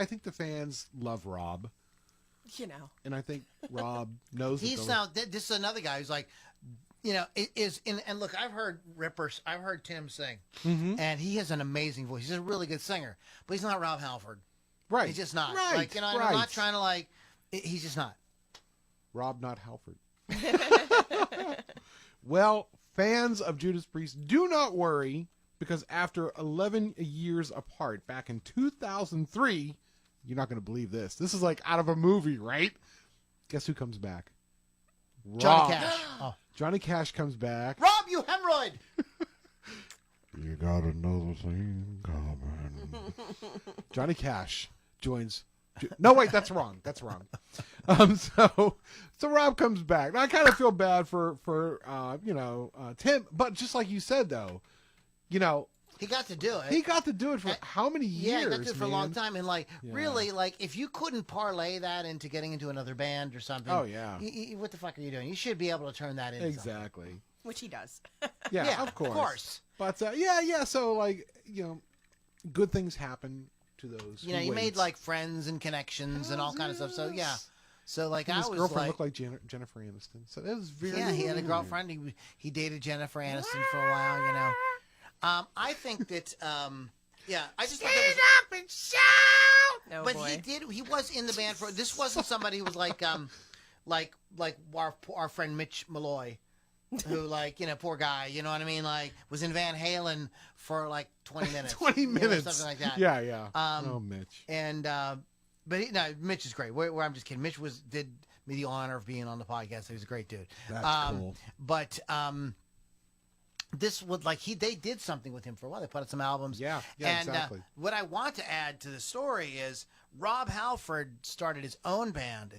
Speaker 1: think the fans love Rob.
Speaker 3: You know.
Speaker 1: And I think Rob knows that
Speaker 2: He's now, this is another guy who's like, and look, I've heard Tim sing, and he has an amazing voice. He's a really good singer, but he's not Rob Halford.
Speaker 1: right.
Speaker 2: He's just not.
Speaker 1: Right.
Speaker 2: Like, and I'm
Speaker 1: right.
Speaker 2: not trying to, like, he's just not.
Speaker 1: Rob, not Halford. Well, fans of Judas Priest, do not worry, because after 11 years apart, back in 2003, you're not going to believe this. This is like out of a movie, right? Guess who comes back?
Speaker 2: Johnny
Speaker 1: Rob.
Speaker 2: Cash. Oh.
Speaker 1: Johnny Cash comes back.
Speaker 2: Rob, you hemorrhoid!
Speaker 1: You got another thing coming. Johnny Cash joins. No, wait, that's wrong. That's wrong. So Rob comes back. Now, I kind of feel bad for Tim, but just like you said, though,
Speaker 2: He got to do it.
Speaker 1: he got to do it for how many
Speaker 2: Yeah,
Speaker 1: years?
Speaker 2: he got to do it for a long
Speaker 1: man?
Speaker 2: time. And, like,
Speaker 1: Yeah.
Speaker 2: really, like, if you couldn't parlay that into getting into another band or something.
Speaker 1: Oh, yeah.
Speaker 2: What the fuck are you doing? You should be able to turn that into something.
Speaker 1: Exactly.
Speaker 3: Which he does.
Speaker 1: Yeah, of course. But yeah. So like good things happen to those.
Speaker 2: You know,
Speaker 1: who
Speaker 2: you made,
Speaker 1: wait.
Speaker 2: like, friends and connections and all kind of stuff. So, yeah. So, like,
Speaker 1: And
Speaker 2: I
Speaker 1: his
Speaker 2: was
Speaker 1: girlfriend
Speaker 2: like,
Speaker 1: looked like Jennifer Aniston. So it was very.
Speaker 2: yeah, he had a girlfriend. He dated Jennifer Aniston for a while, you know. I think that, I just thought that was,
Speaker 3: Oh,
Speaker 2: but
Speaker 3: boy.
Speaker 2: he was in the band for, this wasn't somebody who was like our friend Mitch Malloy, who, like, poor guy, you know what I mean? Like, was in Van Halen for like 20 minutes.
Speaker 1: 20
Speaker 2: you know,
Speaker 1: minutes.
Speaker 2: something like that.
Speaker 1: Yeah.
Speaker 2: Um,
Speaker 1: Mitch.
Speaker 2: And, but Mitch is great. Where I'm just kidding. Mitch did me the honor of being on the podcast. He was a great dude.
Speaker 1: That's cool.
Speaker 2: But, this would, like, they did something with him for a while. They put out some albums.
Speaker 1: Yeah,
Speaker 2: and,
Speaker 1: exactly.
Speaker 2: what I want to add to the story is Rob Halford started his own band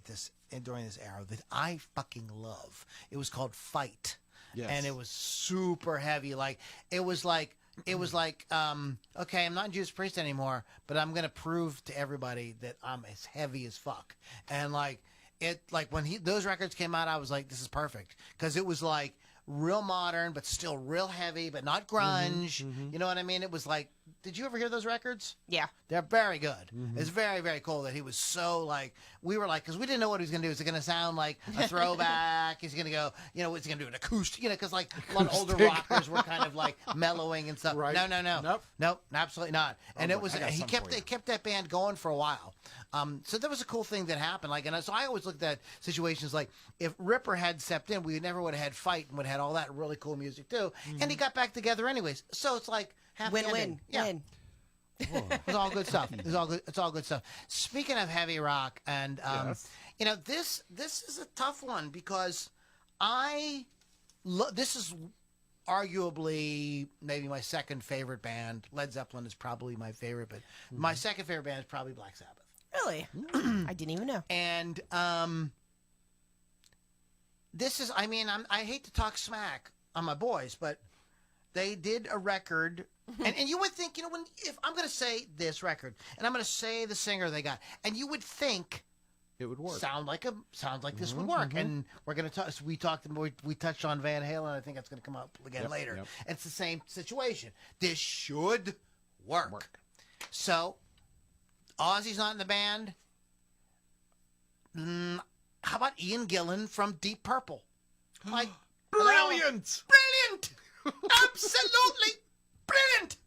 Speaker 2: during this era that I fucking love. It was called Fight.
Speaker 1: Yes.
Speaker 2: And it was super heavy. Like, it was like, okay, I'm not Judas Priest anymore, but I'm going to prove to everybody that I'm as heavy as fuck. And, like, when those records came out, I was like, this is perfect. Because it was, like, real modern, but still real heavy, but not grunge. You know what I mean? It was like, did you ever hear those records?
Speaker 3: Yeah.
Speaker 2: They're very good. It's very, very cool that he was so, like, we were like, because we didn't know what he was going to do. Is it going to sound like a throwback? Is he going to go, is he going to do an acoustic? Because, like, a lot of older rockers were kind of, like, mellowing and stuff.
Speaker 1: Right.
Speaker 2: No. Nope, absolutely not. And it was,
Speaker 1: I got
Speaker 2: he
Speaker 1: something for you.
Speaker 2: kept that band going for a while. So that was a cool thing that happened. Like, and so I always looked at situations like, if Ripper had stepped in, we never would have had Fight and would have had all that really cool music too. And he got back together anyways. So it's like happy
Speaker 3: Win-win.
Speaker 2: ending. Yeah.
Speaker 3: Win.
Speaker 2: It's all good stuff. It's all good stuff. Speaking of heavy rock, and
Speaker 1: Yes.
Speaker 2: this is a tough one because this is arguably maybe my second favorite band. Led Zeppelin is probably my favorite, but my second favorite band is probably Black Sabbath.
Speaker 3: Really? I didn't even know.
Speaker 2: And this is, I hate to talk smack on my boys, but they did a record, and you would think, if I'm going to say this record, and I'm going to say the singer they got, and you would think
Speaker 1: It would work.
Speaker 2: sounds like this would work. And we're going to talk. So we touched on Van Halen. I think that's going to come up again later.
Speaker 1: Yep.
Speaker 2: It's the same situation. This should work. So Ozzy's not in the band. How about Ian Gillan from Deep Purple? Like,
Speaker 1: Brilliant!
Speaker 2: brilliant, absolutely brilliant.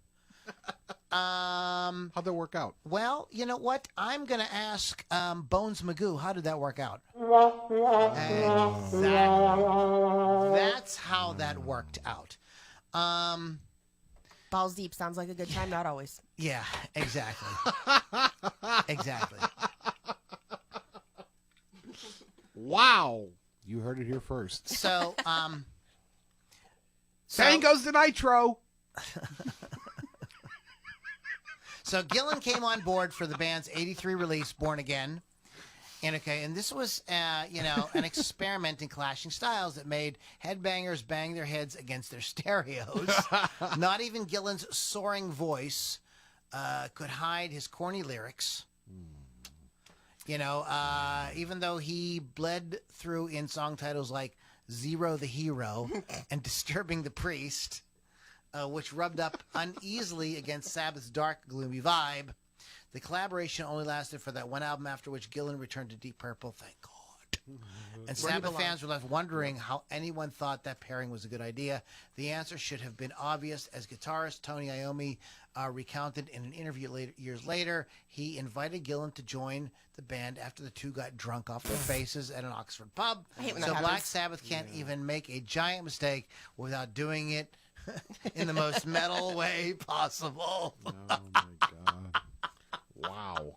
Speaker 1: How'd that work out?
Speaker 2: Well, you know what? I'm going to ask Bones Magoo. How did that work out? Exactly. That's how that worked out.
Speaker 3: Balls deep sounds like a good time. Not always.
Speaker 2: Yeah, exactly. Exactly.
Speaker 1: Wow. You heard it here first.
Speaker 2: So,
Speaker 1: Bang goes the nitro.
Speaker 2: So Gillan came on board for the band's '83 release, Born Again. And this was, an experiment in clashing styles that made headbangers bang their heads against their stereos. Not even Gillan's soaring voice could hide his corny lyrics. Even though he bled through in song titles like Zero the Hero and Disturbing the Priest, which rubbed up uneasily against Sabbath's dark, gloomy vibe. The collaboration only lasted for that one album, after which Gillan returned to Deep Purple, thank God. And Sabbath fans were left wondering how anyone thought that pairing was a good idea. The answer should have been obvious, as guitarist Tony Iommi recounted in an interview years later. He invited Gillan to join the band after the two got drunk off their faces at an Oxford pub.
Speaker 3: I hate when
Speaker 2: So
Speaker 3: that
Speaker 2: Black
Speaker 3: happens.
Speaker 2: Sabbath can't even make a giant mistake without doing it in the most metal way possible.
Speaker 1: Oh, my God. Wow.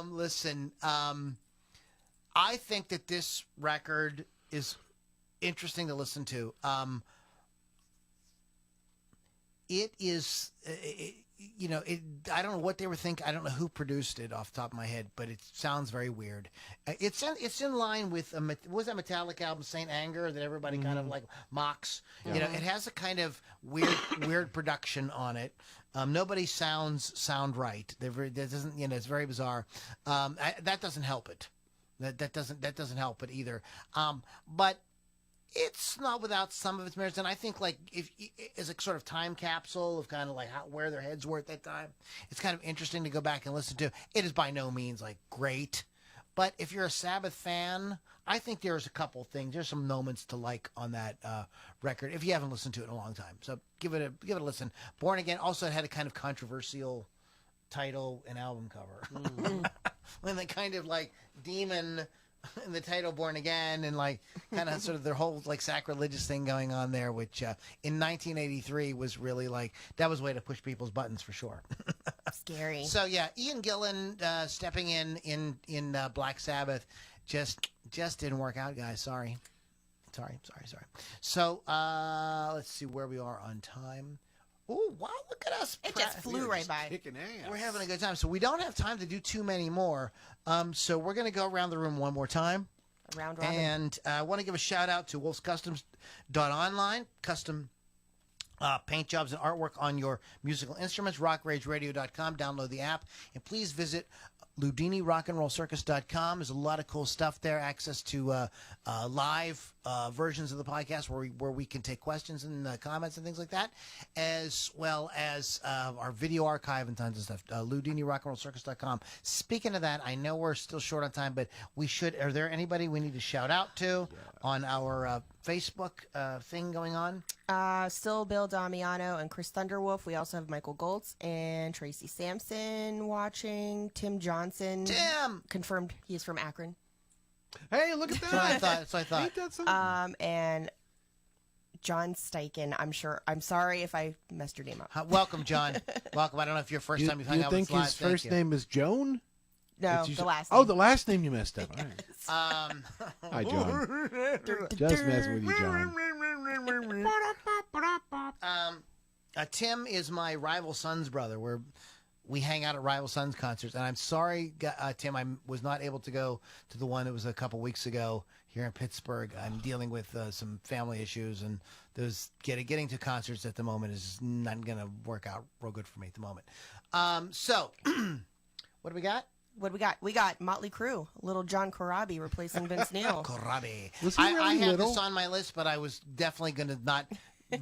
Speaker 2: Listen, I think that this record is interesting to listen to. It is, I don't know what they were thinking. I don't know who produced it off the top of my head, but it sounds very weird. It's in line with, what was that Metallica album, Saint Anger, that everybody kind of like mocks?
Speaker 1: Yeah.
Speaker 2: It has a kind of weird production on it. Nobody sound right. That doesn't, it's very bizarre. That doesn't help it. That doesn't help it either. But it's not without some of its merits. And I think, like, if as a sort of time capsule of kind of like where their heads were at that time, it's kind of interesting to go back and listen to. It is by no means like great, but if you're a Sabbath fan, I think there's a couple things. There's some moments to like on that record if you haven't listened to it in a long time. So give it a listen. Born Again also had a kind of controversial title and album cover. When they kind of like demon in the title Born Again, and like kind of sort of their whole like sacrilegious thing going on there, which in 1983 was really like, that was a way to push people's buttons for sure.
Speaker 3: Scary.
Speaker 2: So yeah, Ian Gillan stepping in Black Sabbath just didn't work out, guys. Sorry. So let's see where we are on time. Oh, wow, look at us.
Speaker 3: It just flew right by.
Speaker 1: Kicking ass.
Speaker 2: We're having a good time. So we don't have time to do too many more. So we're going to go around the room one more time.
Speaker 3: Round robin.
Speaker 2: And I want to give a shout out to wolfscustoms.online, custom paint jobs and artwork on your musical instruments, rockrageradio.com. Download the app. And please visit Loudini Rock and Roll Circus.com. There's a lot of cool stuff there. Access to live versions of the podcast where we can take questions and comments and things like that, as well as our video archive and tons of stuff. Loudini Rock and Roll Circus.com. Speaking of that, I know we're still short on time, but we should. Are there anybody we need to shout out to on our Facebook thing going on?
Speaker 3: Still Bill Damiano and Chris Thunderwolf. We also have Michael Goltz and Tracy Sampson watching. Tim Johnson.
Speaker 2: Tim!
Speaker 3: Confirmed he is from Akron.
Speaker 1: Hey, look at that.
Speaker 2: That's what I thought.
Speaker 1: Ain't that something?
Speaker 3: And John Steichen. I'm sorry if I messed your name up.
Speaker 2: Welcome, John. Welcome. I don't know if your first time you've hung
Speaker 1: you
Speaker 2: out
Speaker 1: think
Speaker 2: with us live.
Speaker 1: his first name is Joan?
Speaker 3: No,
Speaker 1: Did you
Speaker 3: the
Speaker 1: say-
Speaker 3: last
Speaker 1: Oh,
Speaker 3: name.
Speaker 1: the last name you messed up. All right. Hi, John. Just messing with you, John.
Speaker 2: Tim is my rival son's brother. We hang out at rival sons concerts, and I'm sorry, Tim, I was not able to go to the one that was a couple weeks ago here in Pittsburgh. I'm dealing with some family issues, and those getting to concerts at the moment is not going to work out real good for me at the moment. So, what do we got?
Speaker 3: What do we got? We got Motley Crue, little John Corabi replacing Vince Neil.
Speaker 2: Korabi.
Speaker 1: Was he
Speaker 2: I
Speaker 1: really
Speaker 2: have
Speaker 1: little?
Speaker 2: this on my list, but I was definitely going to not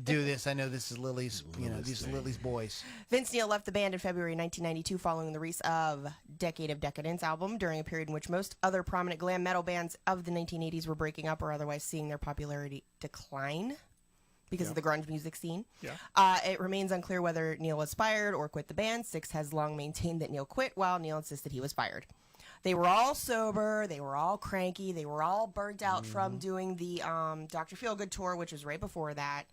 Speaker 2: do this. I know this is Lily's, these are Lily's boys.
Speaker 3: Vince Neil left the band in February 1992 following the release of Decade of Decadence album, during a period in which most other prominent glam metal bands of the 1980s were breaking up or otherwise seeing their popularity decline because of the grunge music scene.
Speaker 1: Yeah.
Speaker 3: It remains unclear whether Neil was fired or quit the band. Six has long maintained that Neil quit, while Neil insisted he was fired. They were all sober. They were all cranky. They were all burnt out from doing the Dr. Feelgood tour, which was right before that.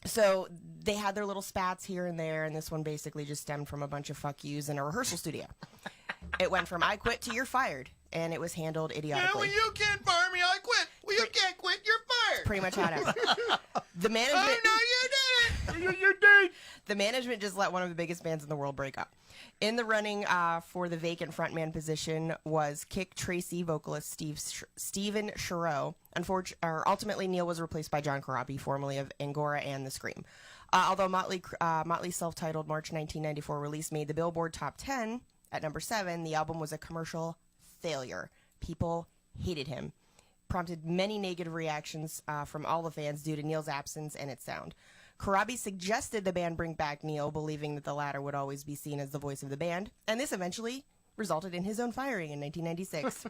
Speaker 3: So they had their little spats here and there, and this one basically just stemmed from a bunch of fuck yous in a rehearsal studio. It went from "I quit" to "You're fired," and it was handled idiotically.
Speaker 2: Yeah, well, you can't fire me, I quit. Well, you can't quit, you're fired.
Speaker 3: Pretty much how it is. The management.
Speaker 2: Oh, no, you did it.
Speaker 1: You did.
Speaker 3: The management just let one of the biggest bands in the world break up. In the running for the vacant frontman position was Kick Tracy vocalist Steven Sharow. Ultimately, Neil was replaced by John Corabi, formerly of Angora and The Scream. Although Motley's self-titled March 1994 release made the Billboard Top 10 at number 7, the album was a commercial failure. People hated him. Prompted many negative reactions from all the fans due to Neil's absence and its sound. Corabi suggested the band bring back Neil, believing that the latter would always be seen as the voice of the band, and this eventually resulted in his own firing in 1996.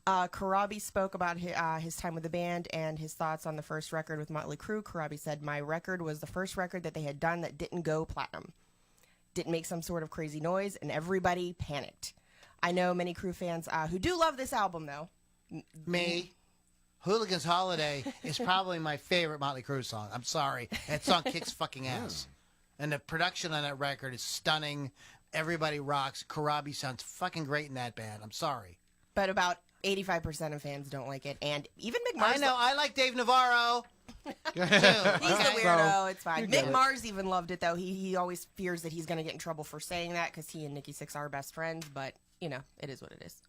Speaker 3: Corabi spoke about his time with the band and his thoughts on the first record with Motley Crue. Corabi said, "My record was the first record that they had done that didn't go platinum. Didn't make some sort of crazy noise, and everybody panicked. I know many Crue fans who do love this album, though."
Speaker 2: Me. Hooligan's Holiday is probably my favorite Motley Crue song. I'm sorry. That song kicks fucking ass. And the production on that record is stunning. Everybody rocks. Corabi sounds fucking great in that band. I'm sorry.
Speaker 3: But about 85% of fans don't like it, and even Mick
Speaker 2: I
Speaker 3: Mars.
Speaker 2: know. I like Dave Navarro.
Speaker 3: He's the
Speaker 2: Okay.
Speaker 3: weirdo. It's fine.
Speaker 1: get
Speaker 3: Mick
Speaker 1: it.
Speaker 3: Mars even loved it, though. He always fears that he's going to get in trouble for saying that because he and Nikki Sixx are best friends, but, you know, it is what it is.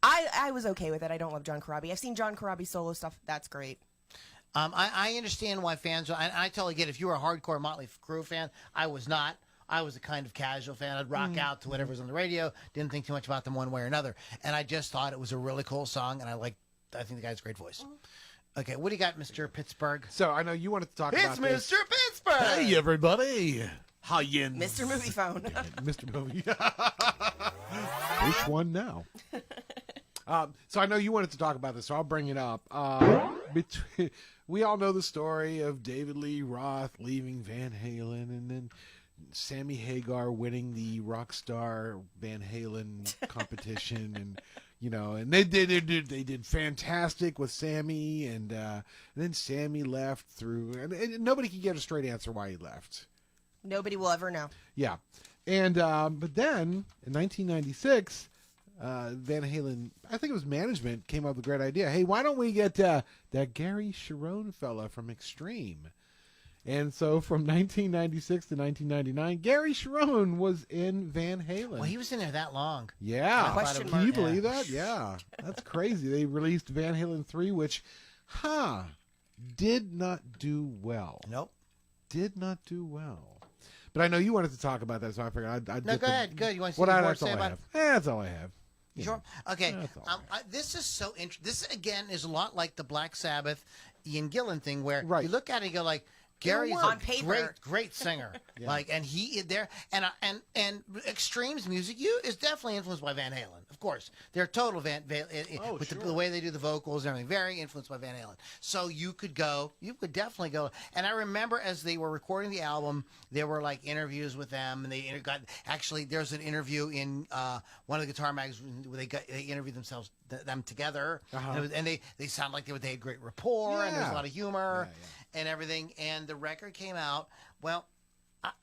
Speaker 3: I was okay with it. I don't love John Corabi. I've seen John Corabi solo stuff. That's great.
Speaker 2: I understand why fans. I totally get it. If you were a hardcore Motley Crue fan, I was not. I was a kind of casual fan. I'd rock out to whatever was on the radio. Didn't think too much about them one way or another. And I just thought it was a really cool song, and I think the guy's a great voice. Okay, what do you got, Mr. Pittsburgh?
Speaker 1: So I know you wanted to talk
Speaker 2: It's
Speaker 1: about this.
Speaker 2: Mr. Pittsburgh.
Speaker 1: Hey, everybody. How you?
Speaker 3: Mr. Movie Phone.
Speaker 1: Mr. Movie. Which one now? So I know you wanted to talk about this, so I'll bring it up. We all know the story of David Lee Roth leaving Van Halen, and then Sammy Hagar winning the Rockstar Van Halen competition, and and they did fantastic with Sammy, and then Sammy left and nobody could get a straight answer why he left.
Speaker 3: Nobody will ever know.
Speaker 1: Yeah, and but then in 1996. Van Halen, I think it was management, came up with a great idea. Hey, why don't we get that Gary Cherone fella from Extreme? And so from 1996 to 1999, Gary Cherone was in Van Halen.
Speaker 2: Well, he was in there that long.
Speaker 1: Yeah.
Speaker 3: Question
Speaker 1: Can you
Speaker 3: mark.
Speaker 1: believe that? Yeah. That's crazy. They released Van Halen 3, which, did not do well.
Speaker 2: Nope.
Speaker 1: Did not do well. But I know you wanted to talk about that, so I figured I'd
Speaker 2: No,
Speaker 1: get
Speaker 2: go ahead. Good. You want to see
Speaker 1: What
Speaker 2: more
Speaker 1: that's
Speaker 2: to
Speaker 1: all
Speaker 2: say
Speaker 1: I
Speaker 2: about
Speaker 1: have. That's all I have.
Speaker 2: it? Sure. Okay.
Speaker 1: That's all right.
Speaker 2: This is so interesting. This, again, is a lot like the Black Sabbath Ian Gillan thing, where
Speaker 1: Right.
Speaker 2: you look at it and go like, Gary's
Speaker 3: On
Speaker 2: a
Speaker 3: paper.
Speaker 2: great singer. And he there and Extreme's music is definitely influenced by Van Halen. Of course, they're total with
Speaker 1: sure.
Speaker 2: the way they do the vocals and everything, very influenced by Van Halen. So you could definitely go. And I remember as they were recording the album, there were like interviews with them, and there's an interview in one of the guitar magazines where they interviewed them together, and they sound like they had great rapport, and there's a lot of humor. And everything, and the record came out. Well,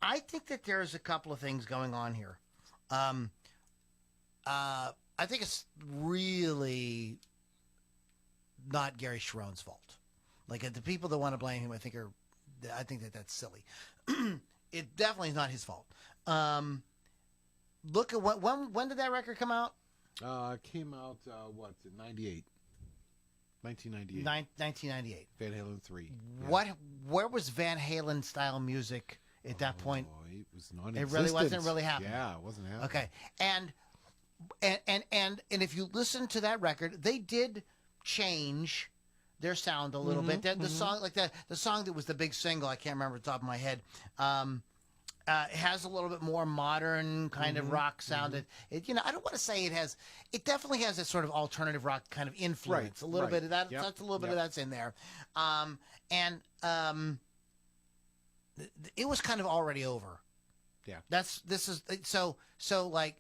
Speaker 2: I think that there's a couple of things going on here. I think it's really not Gary Cherone's fault. Like the people that want to blame him, I think that's silly. It definitely is not his fault. Look at when did that record come out?
Speaker 1: Came out, 98? 1998.
Speaker 2: 1998.
Speaker 1: Van Halen 3.
Speaker 2: Where was Van Halen style music at that point?
Speaker 1: It was non-existent.
Speaker 2: It really wasn't really happening.
Speaker 1: Yeah, it wasn't happening.
Speaker 2: Okay, and if you listen to that record, they did change their sound a little bit. The song, like the song that was the big single, I can't remember off the top of my head. It has a little bit more modern kind of rock sound. It I don't want to say it has. It definitely has that sort of alternative rock kind of influence.
Speaker 1: Right,
Speaker 2: A little
Speaker 1: right.
Speaker 2: bit of that.
Speaker 1: Yep,
Speaker 2: That's a little bit
Speaker 1: yep.
Speaker 2: of that's in there. It was kind of already over.
Speaker 1: Yeah.
Speaker 2: This is so like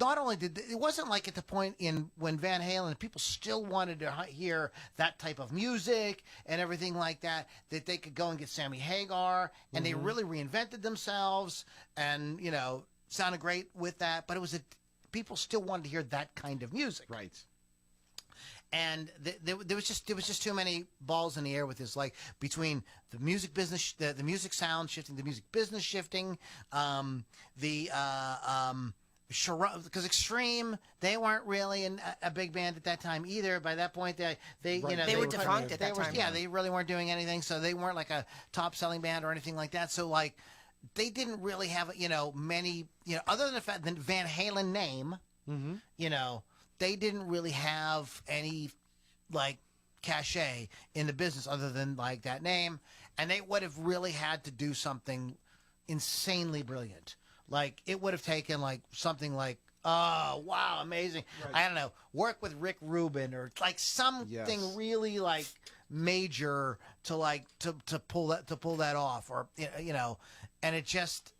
Speaker 2: not only did it wasn't like at the point in when Van Halen people still wanted to hear that type of music and everything like that they could go and get Sammy Hagar and they really reinvented themselves and sounded great with that, but it was people still wanted to hear that kind of music,
Speaker 1: Right.
Speaker 2: and there was just too many balls in the air with this, like between the music business, the music sound shifting, the music business shifting, because Extreme, they weren't really a big band at that time either. By that point, they
Speaker 3: They were defunct at that time.
Speaker 2: Yeah, they really weren't doing anything, so they weren't like a top selling band or anything like that. So like, they didn't really have many other than the fact that Van Halen name, they didn't really have any like cachet in the business other than like that name, and they would have really had to do something insanely brilliant. Like it would have taken like something like, oh wow, amazing.
Speaker 1: Right.
Speaker 2: I don't know, work with Rick Rubin or like something really like major to pull that off, or and it just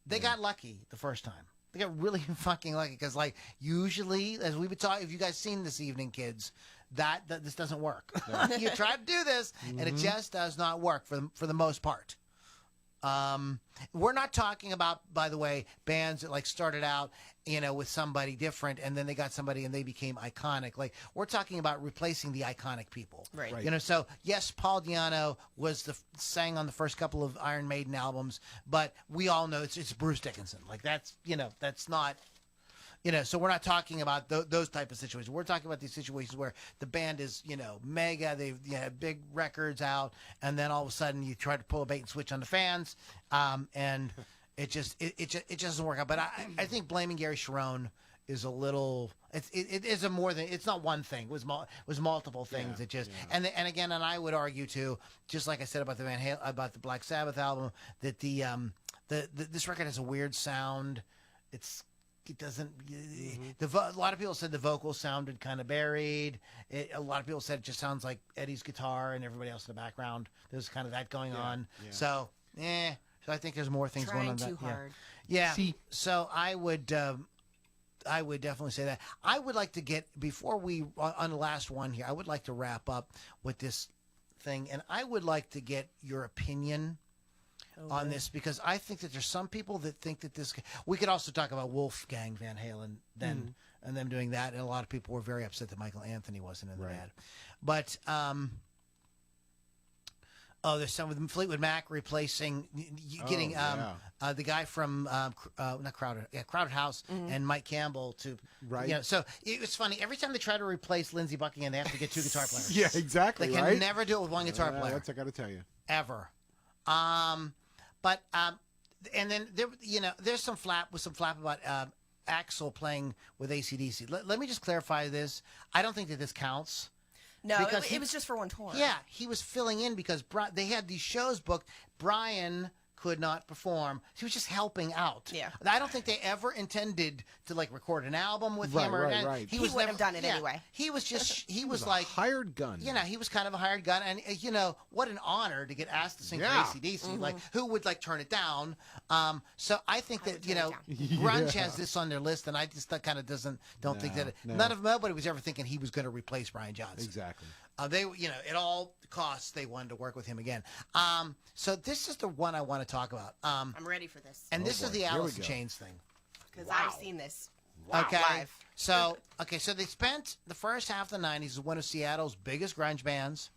Speaker 2: they got lucky the first time. They got really fucking lucky because like usually, as we've been talking, if you guys seen this evening, kids, that this doesn't work. No. You try to do this and it just does not work for the most part. We're not talking about, by the way, bands that like started out, with somebody different and then they got somebody and they became iconic. Like we're talking about replacing the iconic people.
Speaker 3: Right.
Speaker 2: So yes, Paul Di'Anno sang on the first couple of Iron Maiden albums, but we all know it's Bruce Dickinson. Like that's not, so we're not talking about those type of situations. We're talking about these situations where the band is, mega, they've big records out, and then all of a sudden you try to pull a bait and switch on the fans, and it just doesn't work out. But I think blaming Gary Cherone is a little. It is a more than, it's not one thing. It was multiple things.
Speaker 1: Yeah,
Speaker 2: It just and again, and I would argue too, just like I said about about the Black Sabbath album, that this record has a weird sound. It doesn't. A lot of people said the vocals sounded kind of buried. A lot of people said it just sounds like Eddie's guitar and everybody else in the background. There's kind of that going on. Yeah. So, so I think there's more things going on.
Speaker 3: Trying too hard.
Speaker 2: Yeah. So I would definitely say that. I would like to get, before we on the last one here, I would like to wrap up with this thing, and I would like to get your opinion on this, because I think that there's some people that think that this. We could also talk about Wolfgang Van Halen then, and them doing that, and a lot of people were very upset that Michael Anthony wasn't in the band. But there's some with Fleetwood Mac replacing, getting the guy from not Crowded, Crowded House, and Mike Campbell to so it was funny. Every time they try to replace Lindsey Buckingham, they have to get two guitar players.
Speaker 1: Yeah, exactly.
Speaker 2: They can never do it with one guitar player.
Speaker 1: That's I got to tell you.
Speaker 2: Ever. But and then there's some flap about Axl playing with AC/DC. Let me just clarify this. I don't think that this counts.
Speaker 3: No, it was just for one tour.
Speaker 2: Yeah, he was filling in because they had these shows booked. Brian could not perform. He was just helping out.
Speaker 3: Yeah.
Speaker 2: I don't think they ever intended to like record an album with him or
Speaker 1: right.
Speaker 3: He wouldn't have done it anyway.
Speaker 2: He was just he was
Speaker 1: a
Speaker 2: like
Speaker 1: hired gun.
Speaker 2: He was kind of a hired gun, and what an honor to get asked to sing for AC/DC. Like who would like turn it down? So I think that grunge has this on their list, and I just kind of don't think that nobody was ever thinking he was going to replace Brian Johnson.
Speaker 1: Exactly.
Speaker 2: They, at all costs, they wanted to work with him again. So this is the one I want to talk about.
Speaker 3: I'm ready for this.
Speaker 2: And this is the Alice in Chains thing.
Speaker 3: Because I've seen this.
Speaker 2: Okay.
Speaker 3: Live.
Speaker 2: So they spent the first half of the 90s as one of Seattle's biggest grunge bands.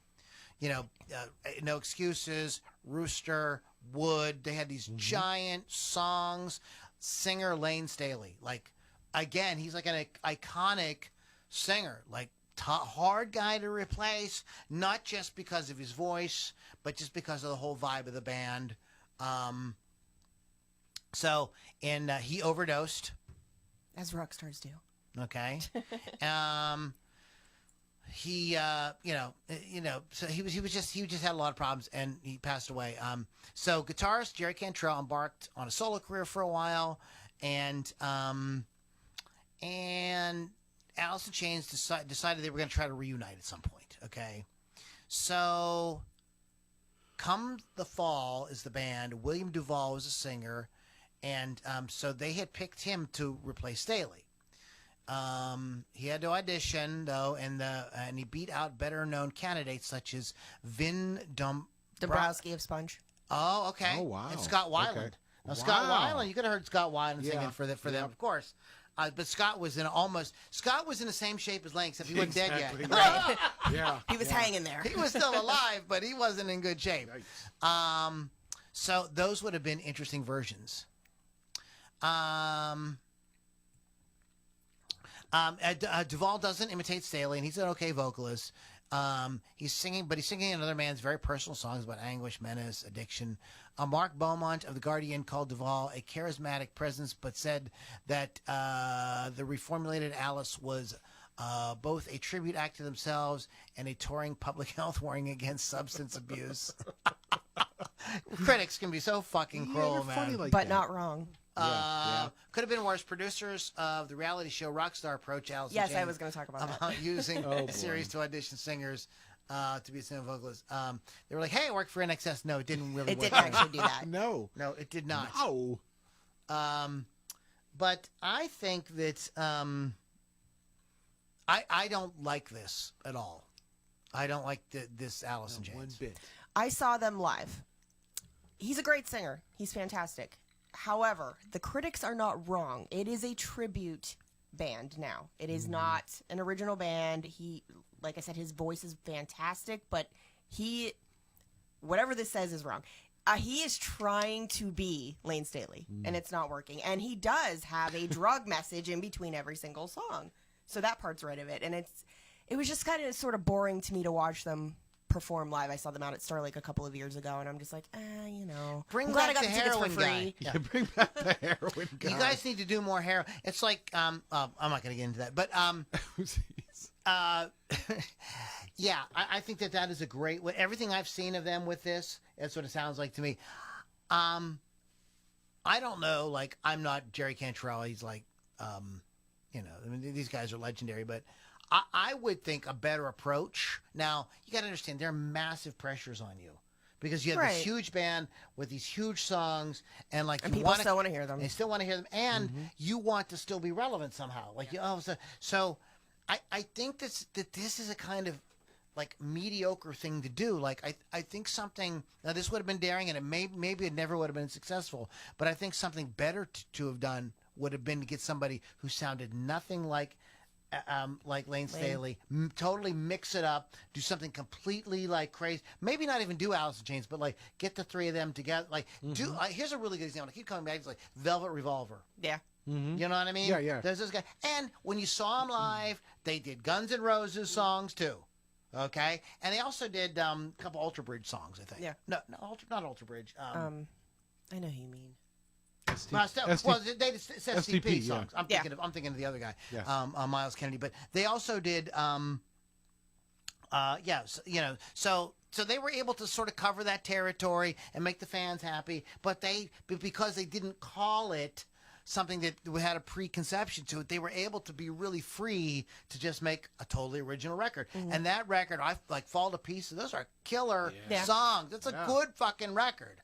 Speaker 2: No Excuses, Rooster, Wood. They had these giant songs. Singer Lane Staley. Like, again, he's like an iconic singer. Like, hard guy to replace, not just because of his voice, but just because of the whole vibe of the band. He overdosed.
Speaker 3: As rock stars do.
Speaker 2: Okay. So he just had a lot of problems, and he passed away. So guitarist Jerry Cantrell embarked on a solo career for a while, and Alice in Chains decided they were going to try to reunite at some point. Okay, so come the fall is the band. William Duvall was a singer, and so they had picked him to replace Staley. He had to audition though, and he beat out better-known candidates such as Vin
Speaker 3: Dombrowski of Sponge.
Speaker 2: Oh, okay.
Speaker 1: Oh, wow.
Speaker 2: And Scott Weiland.
Speaker 1: Okay.
Speaker 2: Now, Scott
Speaker 1: Wow.
Speaker 2: Weiland, you could have heard Scott Weiland
Speaker 1: Yeah.
Speaker 2: singing for them, of course. But Scott was in the same shape as Lane, except he wasn't
Speaker 1: Exactly.
Speaker 2: dead yet.
Speaker 1: Yeah.
Speaker 3: He was hanging there.
Speaker 2: He was still alive, but he wasn't in good shape. So those would have been interesting versions. Duvall doesn't imitate Staley, and he's an okay vocalist. He's singing another man's very personal songs about anguish, menace, addiction. Mark Beaumont of The Guardian called Duvall a charismatic presence, but said that the reformulated Alice was both a tribute act to themselves and a touring public health warning against substance abuse. Critics can be so fucking cruel,
Speaker 1: you're
Speaker 2: man.
Speaker 1: funny like
Speaker 3: But
Speaker 1: that.
Speaker 3: not wrong.
Speaker 2: Could have been worse. Producers of the reality show Rockstar approach Alice
Speaker 3: Yes,
Speaker 2: James
Speaker 3: I was going to talk about that.
Speaker 2: about using
Speaker 1: Oh,
Speaker 2: a series to audition singers to be singer vocalists. They were like, "Hey, it worked for NXS." No, it didn't really.
Speaker 3: It
Speaker 2: work
Speaker 3: didn't actually do that.
Speaker 1: No.
Speaker 2: No, it did not.
Speaker 1: No.
Speaker 2: But I think that I don't like this at all. I don't like this Alice in
Speaker 1: One
Speaker 2: Chains.
Speaker 1: bit.
Speaker 3: I saw them live. He's a great singer. He's fantastic. However, the critics are not wrong. It is a tribute band now. It is not an original band. He, like I said, his voice is fantastic, but whatever this says is wrong. He is trying to be Lane Staley, and it's not working. And he does have a drug message in between every single song. So that part's right of it. And it was just kind of sort of boring to me to watch them perform live. I saw them out at Star Lake a couple of years ago, and I'm just like,
Speaker 2: Bring
Speaker 3: I'm glad
Speaker 2: back
Speaker 3: I got
Speaker 2: the
Speaker 3: the tickets for
Speaker 2: heroin
Speaker 3: free.
Speaker 2: guy. Yeah.
Speaker 1: Yeah, bring back the heroin guy.
Speaker 2: You guys need to do more heroin. It's like I'm not going to get into that, but yeah, I think that is a great. Everything I've seen of them with this, that's what it sounds like to me. I don't know. Like, I'm not Jerry Cantrell. He's like, I mean, these guys are legendary, but I would think a better approach. Now, you got to understand, there are massive pressures on you because you have this
Speaker 3: Right.
Speaker 2: huge band with these huge songs, and like
Speaker 3: And
Speaker 2: you
Speaker 3: people
Speaker 2: wanna,
Speaker 3: still want to hear them.
Speaker 2: they still want to hear them, and you want to still be relevant somehow. Like so I think that this is a kind of like mediocre thing to do. Like I think something now this would have been daring, and maybe it never would have been successful. But I think something better to have done would have been to get somebody who sounded nothing like Lane Staley, totally mix it up, do something completely like crazy. Maybe not even do Alice in Chains, but like get the three of them together. Like do. Here's a really good example. I keep coming back. It's like Velvet Revolver.
Speaker 3: Yeah.
Speaker 2: You know what I mean?
Speaker 1: Yeah.
Speaker 2: There's this guy, and when you saw them live, they did Guns N' Roses songs too. Okay, and they also did a couple Ultra Bridge songs. I think.
Speaker 3: Yeah.
Speaker 2: No, not Ultra Bridge.
Speaker 3: I know who you mean.
Speaker 2: Well, they did STP
Speaker 1: STP, yeah.
Speaker 2: songs. I'm thinking of the other guy,
Speaker 1: Yes.
Speaker 2: Miles Kennedy. But they also did, so they were able to sort of cover that territory and make the fans happy. But because they didn't call it something that had a preconception to it, they were able to be really free to just make a totally original record. And that record, I like Fall to Pieces. Those are killer
Speaker 3: Yeah.
Speaker 2: songs. That's a good fucking record.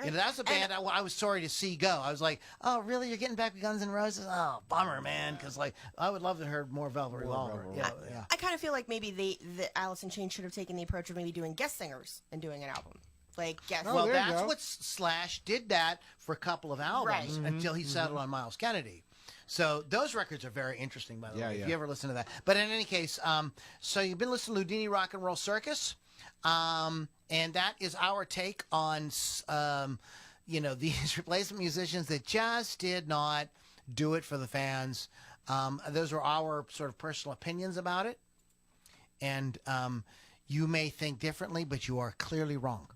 Speaker 2: You know, that's a band I was sorry to see go. I was like, oh, really? You're getting back with Guns N' Roses? Oh, bummer, man. Because, like, I would love to hear more Velvet Revolver. Yeah.
Speaker 3: I kind of feel like maybe the Alice in Chains should have taken the approach of maybe doing guest singers and doing an album. Like guest.
Speaker 2: Well,
Speaker 1: there you
Speaker 2: that's
Speaker 1: go.
Speaker 2: what Slash did that for a couple of albums until he settled on Miles Kennedy. So those records are very interesting, by the way, if you ever listen to that. But in any case, so you've been listening to Loudini Rock and Roll Circus. And that is our take on, these replacement musicians that just did not do it for the fans. Those are our sort of personal opinions about it. And you may think differently, but you are clearly wrong.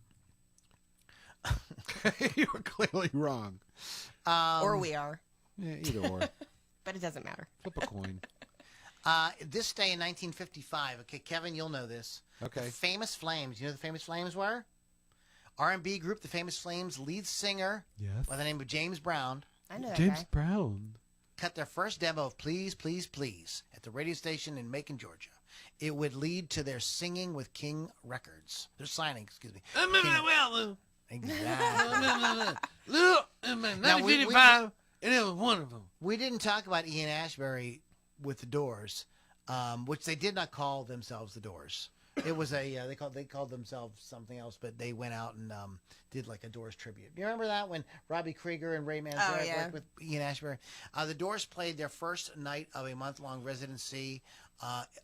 Speaker 1: You were clearly wrong.
Speaker 3: Or we are.
Speaker 1: Yeah, either or.
Speaker 3: But it doesn't matter.
Speaker 1: Flip a coin.
Speaker 2: This day in 1955, okay, Kevin, you'll know this.
Speaker 1: Okay.
Speaker 2: The Famous Flames. You know who the Famous Flames were? R&B group, the Famous Flames, lead singer
Speaker 1: Yes.
Speaker 2: by the name of James Brown,
Speaker 3: I know that
Speaker 1: James
Speaker 3: guy.
Speaker 1: Brown.
Speaker 2: cut their first demo of Please, Please, Please at the radio station in Macon, Georgia. It would lead to their singing with King Records. Their signing, excuse me. Exactly.
Speaker 4: Look, in
Speaker 2: Now, we-
Speaker 4: 1955, and it was wonderful.
Speaker 2: We didn't talk about Ian Ashbury with the Doors, which they did not call themselves the Doors. It was a they called themselves something else, but they went out and did like a Doors tribute. You remember that when Robbie Krieger and Ray Manzarek worked with Ian Ashbury? The Doors played their first night of a month-long residency,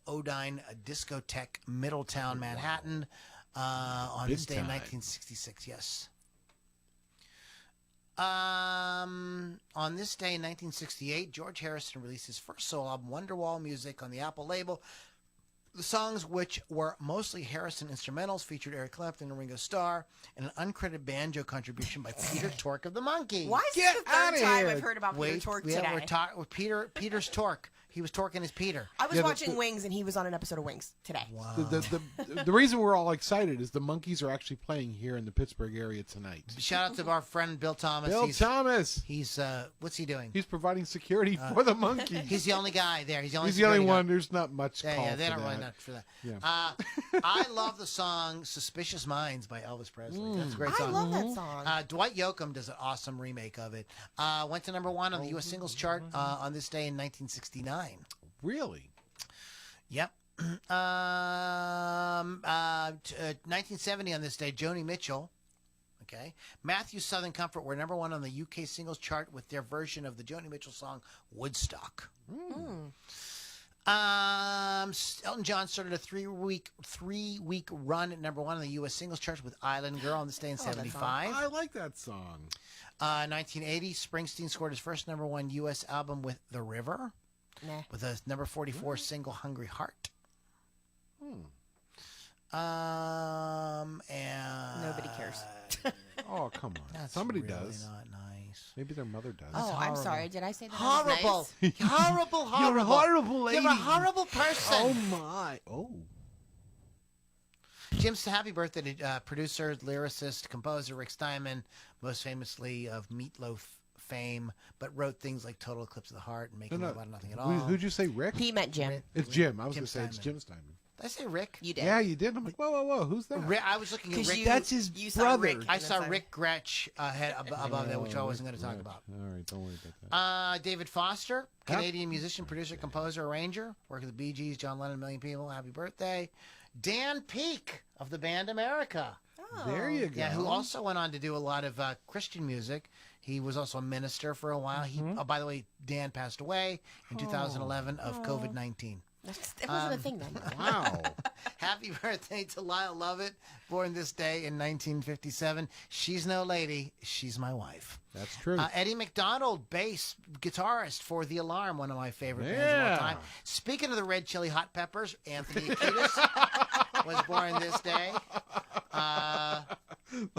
Speaker 2: Odine Discotheque, Middletown, Manhattan, on this day in 1966. Yes. On this day in 1968, George Harrison released his first solo album, Wonderwall Music, on the Apple label. The songs, which were mostly Harrison instrumentals, featured Eric Clapton and Ringo Starr, and an uncredited banjo contribution by Peter Tork of the Monkees.
Speaker 3: Why is this the third time I've heard about Peter Tork today?
Speaker 2: We're Peter's Tork. He was torquing his Peter.
Speaker 3: I was watching Wings, and he was on an episode of Wings today.
Speaker 2: Wow.
Speaker 1: The reason we're all excited is the Monkees are actually playing here in the Pittsburgh area tonight.
Speaker 2: Shout out to our friend Bill Thomas.
Speaker 1: Thomas.
Speaker 2: He's what's he doing?
Speaker 1: He's providing security for the Monkees.
Speaker 2: He's the only guy there. He's the
Speaker 1: only one. There's not much call
Speaker 2: Yeah, they
Speaker 1: for
Speaker 2: don't
Speaker 1: that.
Speaker 2: really not for that.
Speaker 1: Yeah.
Speaker 2: I love the song "Suspicious Minds" by Elvis Presley. That's a great song.
Speaker 3: I love that song.
Speaker 2: Dwight Yoakam does an awesome remake of it. Went to number 1 on the U.S. singles chart on this day in 1969.
Speaker 1: Really?
Speaker 2: Yep. 1970 on this day, Joni Mitchell. Okay. Matthew's Southern Comfort were number 1 on the UK singles chart with their version of the Joni Mitchell song Woodstock. Elton John started a three-week run at number 1 on the U.S. singles chart with Island Girl on this day in 75.
Speaker 1: I like that song.
Speaker 2: 1980, Springsteen scored his first number 1 U.S. album with The River.
Speaker 3: Nah.
Speaker 2: With a number 44 single, Hungry Heart. And
Speaker 3: Nobody cares.
Speaker 1: Oh, come on.
Speaker 2: That's
Speaker 1: Somebody
Speaker 2: really
Speaker 1: does.
Speaker 2: not nice.
Speaker 1: Maybe their mother does.
Speaker 3: Oh, I'm
Speaker 2: horrible.
Speaker 3: sorry. Did I say that?
Speaker 2: Horrible.
Speaker 3: Nice?
Speaker 2: Horrible.
Speaker 1: You're a horrible lady.
Speaker 2: You're a horrible person.
Speaker 1: Oh, my. Oh.
Speaker 2: Jim's happy birthday to producer, lyricist, composer Rick Steinman, most famously of Meatloaf fame, but wrote things like Total Eclipse of the Heart and Making Love Out of Nothing at All.
Speaker 1: Who'd you say, Rick?
Speaker 3: He meant Jim.
Speaker 1: It's Jim. I was
Speaker 2: Jim
Speaker 1: going to say it's
Speaker 2: Steinman.
Speaker 1: Jim Steinman.
Speaker 2: Did I say Rick?
Speaker 3: You did.
Speaker 1: Yeah, you did. I'm like, whoa. Who's that?
Speaker 2: I was looking at
Speaker 3: 'Cause
Speaker 2: Rick.
Speaker 3: you-
Speaker 1: That's his
Speaker 3: you saw
Speaker 1: brother.
Speaker 3: Rick.
Speaker 2: I
Speaker 3: And
Speaker 2: saw
Speaker 3: then
Speaker 2: Rick Gretsch ahead above there, which I wasn't going to talk about.
Speaker 1: All right, don't worry about that.
Speaker 2: David Foster, Canadian musician, producer, composer, arranger, worked with the Bee Gees, John Lennon, A Million People. Happy birthday. Dan Peake of the band America.
Speaker 1: There you go.
Speaker 2: Yeah, who also went on to do a lot of Christian music. He was also a minister for a while. He, by the way, Dan passed away in 2011 of COVID-19.
Speaker 3: It wasn't a thing then.
Speaker 1: Wow.
Speaker 2: Happy birthday to Lyle Lovett, born this day in 1957. She's no lady, she's my wife.
Speaker 1: That's true.
Speaker 2: Eddie McDonald, bass guitarist for The Alarm, one of my favorite bands of all time. Speaking of the Red Chili Hot Peppers, Anthony Kiedis was born this day.
Speaker 1: The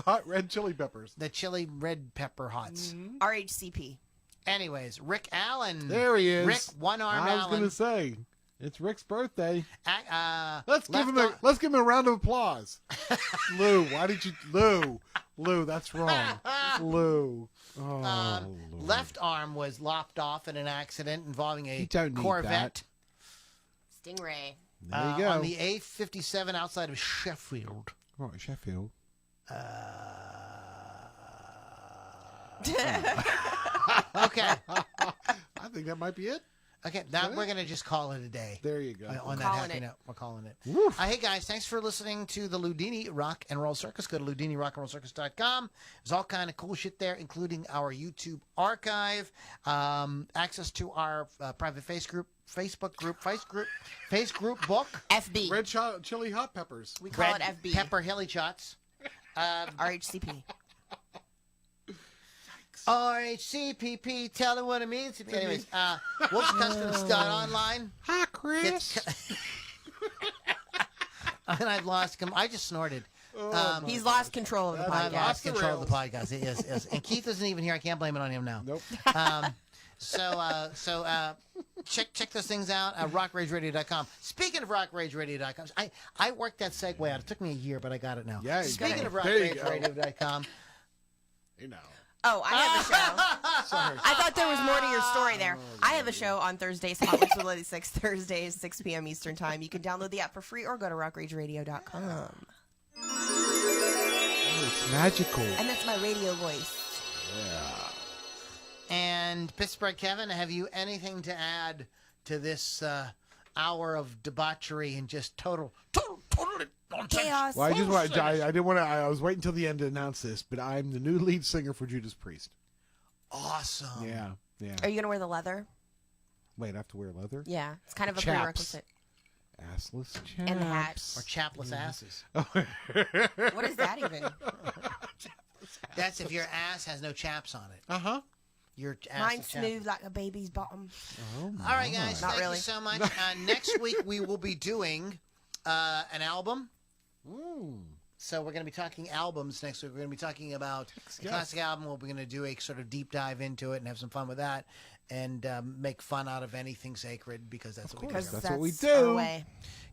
Speaker 1: Hot Red Chili Peppers.
Speaker 2: The Chili Red Pepper Hots.
Speaker 3: RHCP.
Speaker 2: Anyways, Rick Allen.
Speaker 1: There he is.
Speaker 2: Rick One Arm
Speaker 1: I was
Speaker 2: Allen.
Speaker 1: going to say, it's Rick's birthday.
Speaker 2: Let's
Speaker 1: Let's give him a round of applause. Lou, why did you... Lou, that's wrong. Lou. Oh, Lord.
Speaker 2: left arm was lopped off in an accident involving a
Speaker 1: You don't need
Speaker 2: Corvette.
Speaker 3: Stingray.
Speaker 1: There you go.
Speaker 2: On the A57 outside of Sheffield.
Speaker 1: Oh, Sheffield.
Speaker 2: Okay.
Speaker 1: I think that might be it.
Speaker 2: Okay, now we're going to just call it a day.
Speaker 1: There you go.
Speaker 2: On that
Speaker 3: calling
Speaker 2: happy
Speaker 3: it.
Speaker 2: note, we're calling it.
Speaker 1: Woof.
Speaker 2: Hey guys, thanks for listening to the Loudini Rock and Roll Circus. Go to LoudiniRockandRollCircus.com. There's all kind of cool shit there, including our YouTube archive, access to our private Facebook group book.
Speaker 3: FB.
Speaker 1: Red Chili Hot Peppers.
Speaker 3: We call
Speaker 2: Red
Speaker 3: it FB.
Speaker 2: Pepper Hilly Shots.
Speaker 3: RHCP.
Speaker 2: RHCPP, tell them what it means. Anyways, Wolf's Cut's going to start online.
Speaker 1: Hi, Chris.
Speaker 2: And I've lost him. I just snorted.
Speaker 3: He's lost control of the
Speaker 2: I've
Speaker 3: podcast.
Speaker 2: lost control of the podcast. It is. And Keith isn't even here. I can't blame it on him now.
Speaker 1: Nope.
Speaker 2: Check those things out at rockrageradio.com. Speaking of rockrageradio.com, I worked that segue out. It took me a year, but I got it now.
Speaker 1: Yeah, you
Speaker 2: Speaking of
Speaker 1: got it. There you go.
Speaker 2: rockrageradio.com,
Speaker 1: You know.
Speaker 3: Oh, I have a show.
Speaker 1: Sorry.
Speaker 3: I thought there was more to your story there. I have a show on Thursdays, Hot Weeks with Lady 6, Thursdays, 6 p.m. Eastern Time. You can download the app for free or go to rockrageradio.com.
Speaker 1: Oh, it's magical.
Speaker 3: And that's my radio voice.
Speaker 1: Yeah.
Speaker 2: and Pittsburgh Kevin, have you anything to add to this hour of debauchery and just total nonsense.
Speaker 3: Chaos.
Speaker 1: Well, I didn't want to. I was waiting until the end to announce this, but I'm the new lead singer for Judas Priest.
Speaker 2: Awesome.
Speaker 1: Yeah.
Speaker 3: Are you gonna wear the leather?
Speaker 1: Wait, I have to wear leather?
Speaker 3: Yeah, it's kind of a
Speaker 1: Chaps.
Speaker 3: prerequisite.
Speaker 1: Assless chaps.
Speaker 3: And the hat.
Speaker 2: Or chapless asses.
Speaker 3: What is that even?
Speaker 2: That's if your ass has no chaps on it.
Speaker 1: Uh-huh.
Speaker 2: Your ass
Speaker 3: Mine's
Speaker 2: is chapless.
Speaker 3: smooth like a baby's bottom.
Speaker 1: Oh,
Speaker 2: All right, guys.
Speaker 3: Not
Speaker 2: Thank
Speaker 3: really.
Speaker 2: you so much. Next week we will be doing an album. So we're going to be talking albums next week. We're going to be talking about a classic album. We're going to do a sort of deep dive into it and have some fun with that, and make fun out of anything sacred because that's what we do.
Speaker 3: Because
Speaker 1: That's what we
Speaker 3: our
Speaker 1: do.
Speaker 3: way.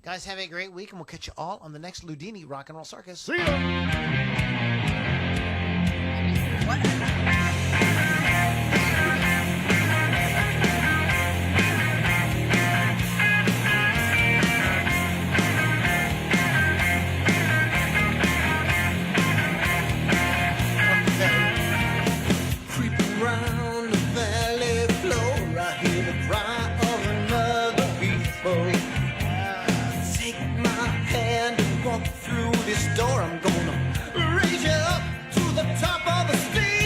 Speaker 2: Guys, have a great week, and we'll catch you all on the next Loudini Rock and Roll Circus.
Speaker 1: See ya.
Speaker 4: Creeping round the valley floor, I hear the cry of another people. Take my hand and walk through this door. I'm gonna raise you up to the top of the stairs.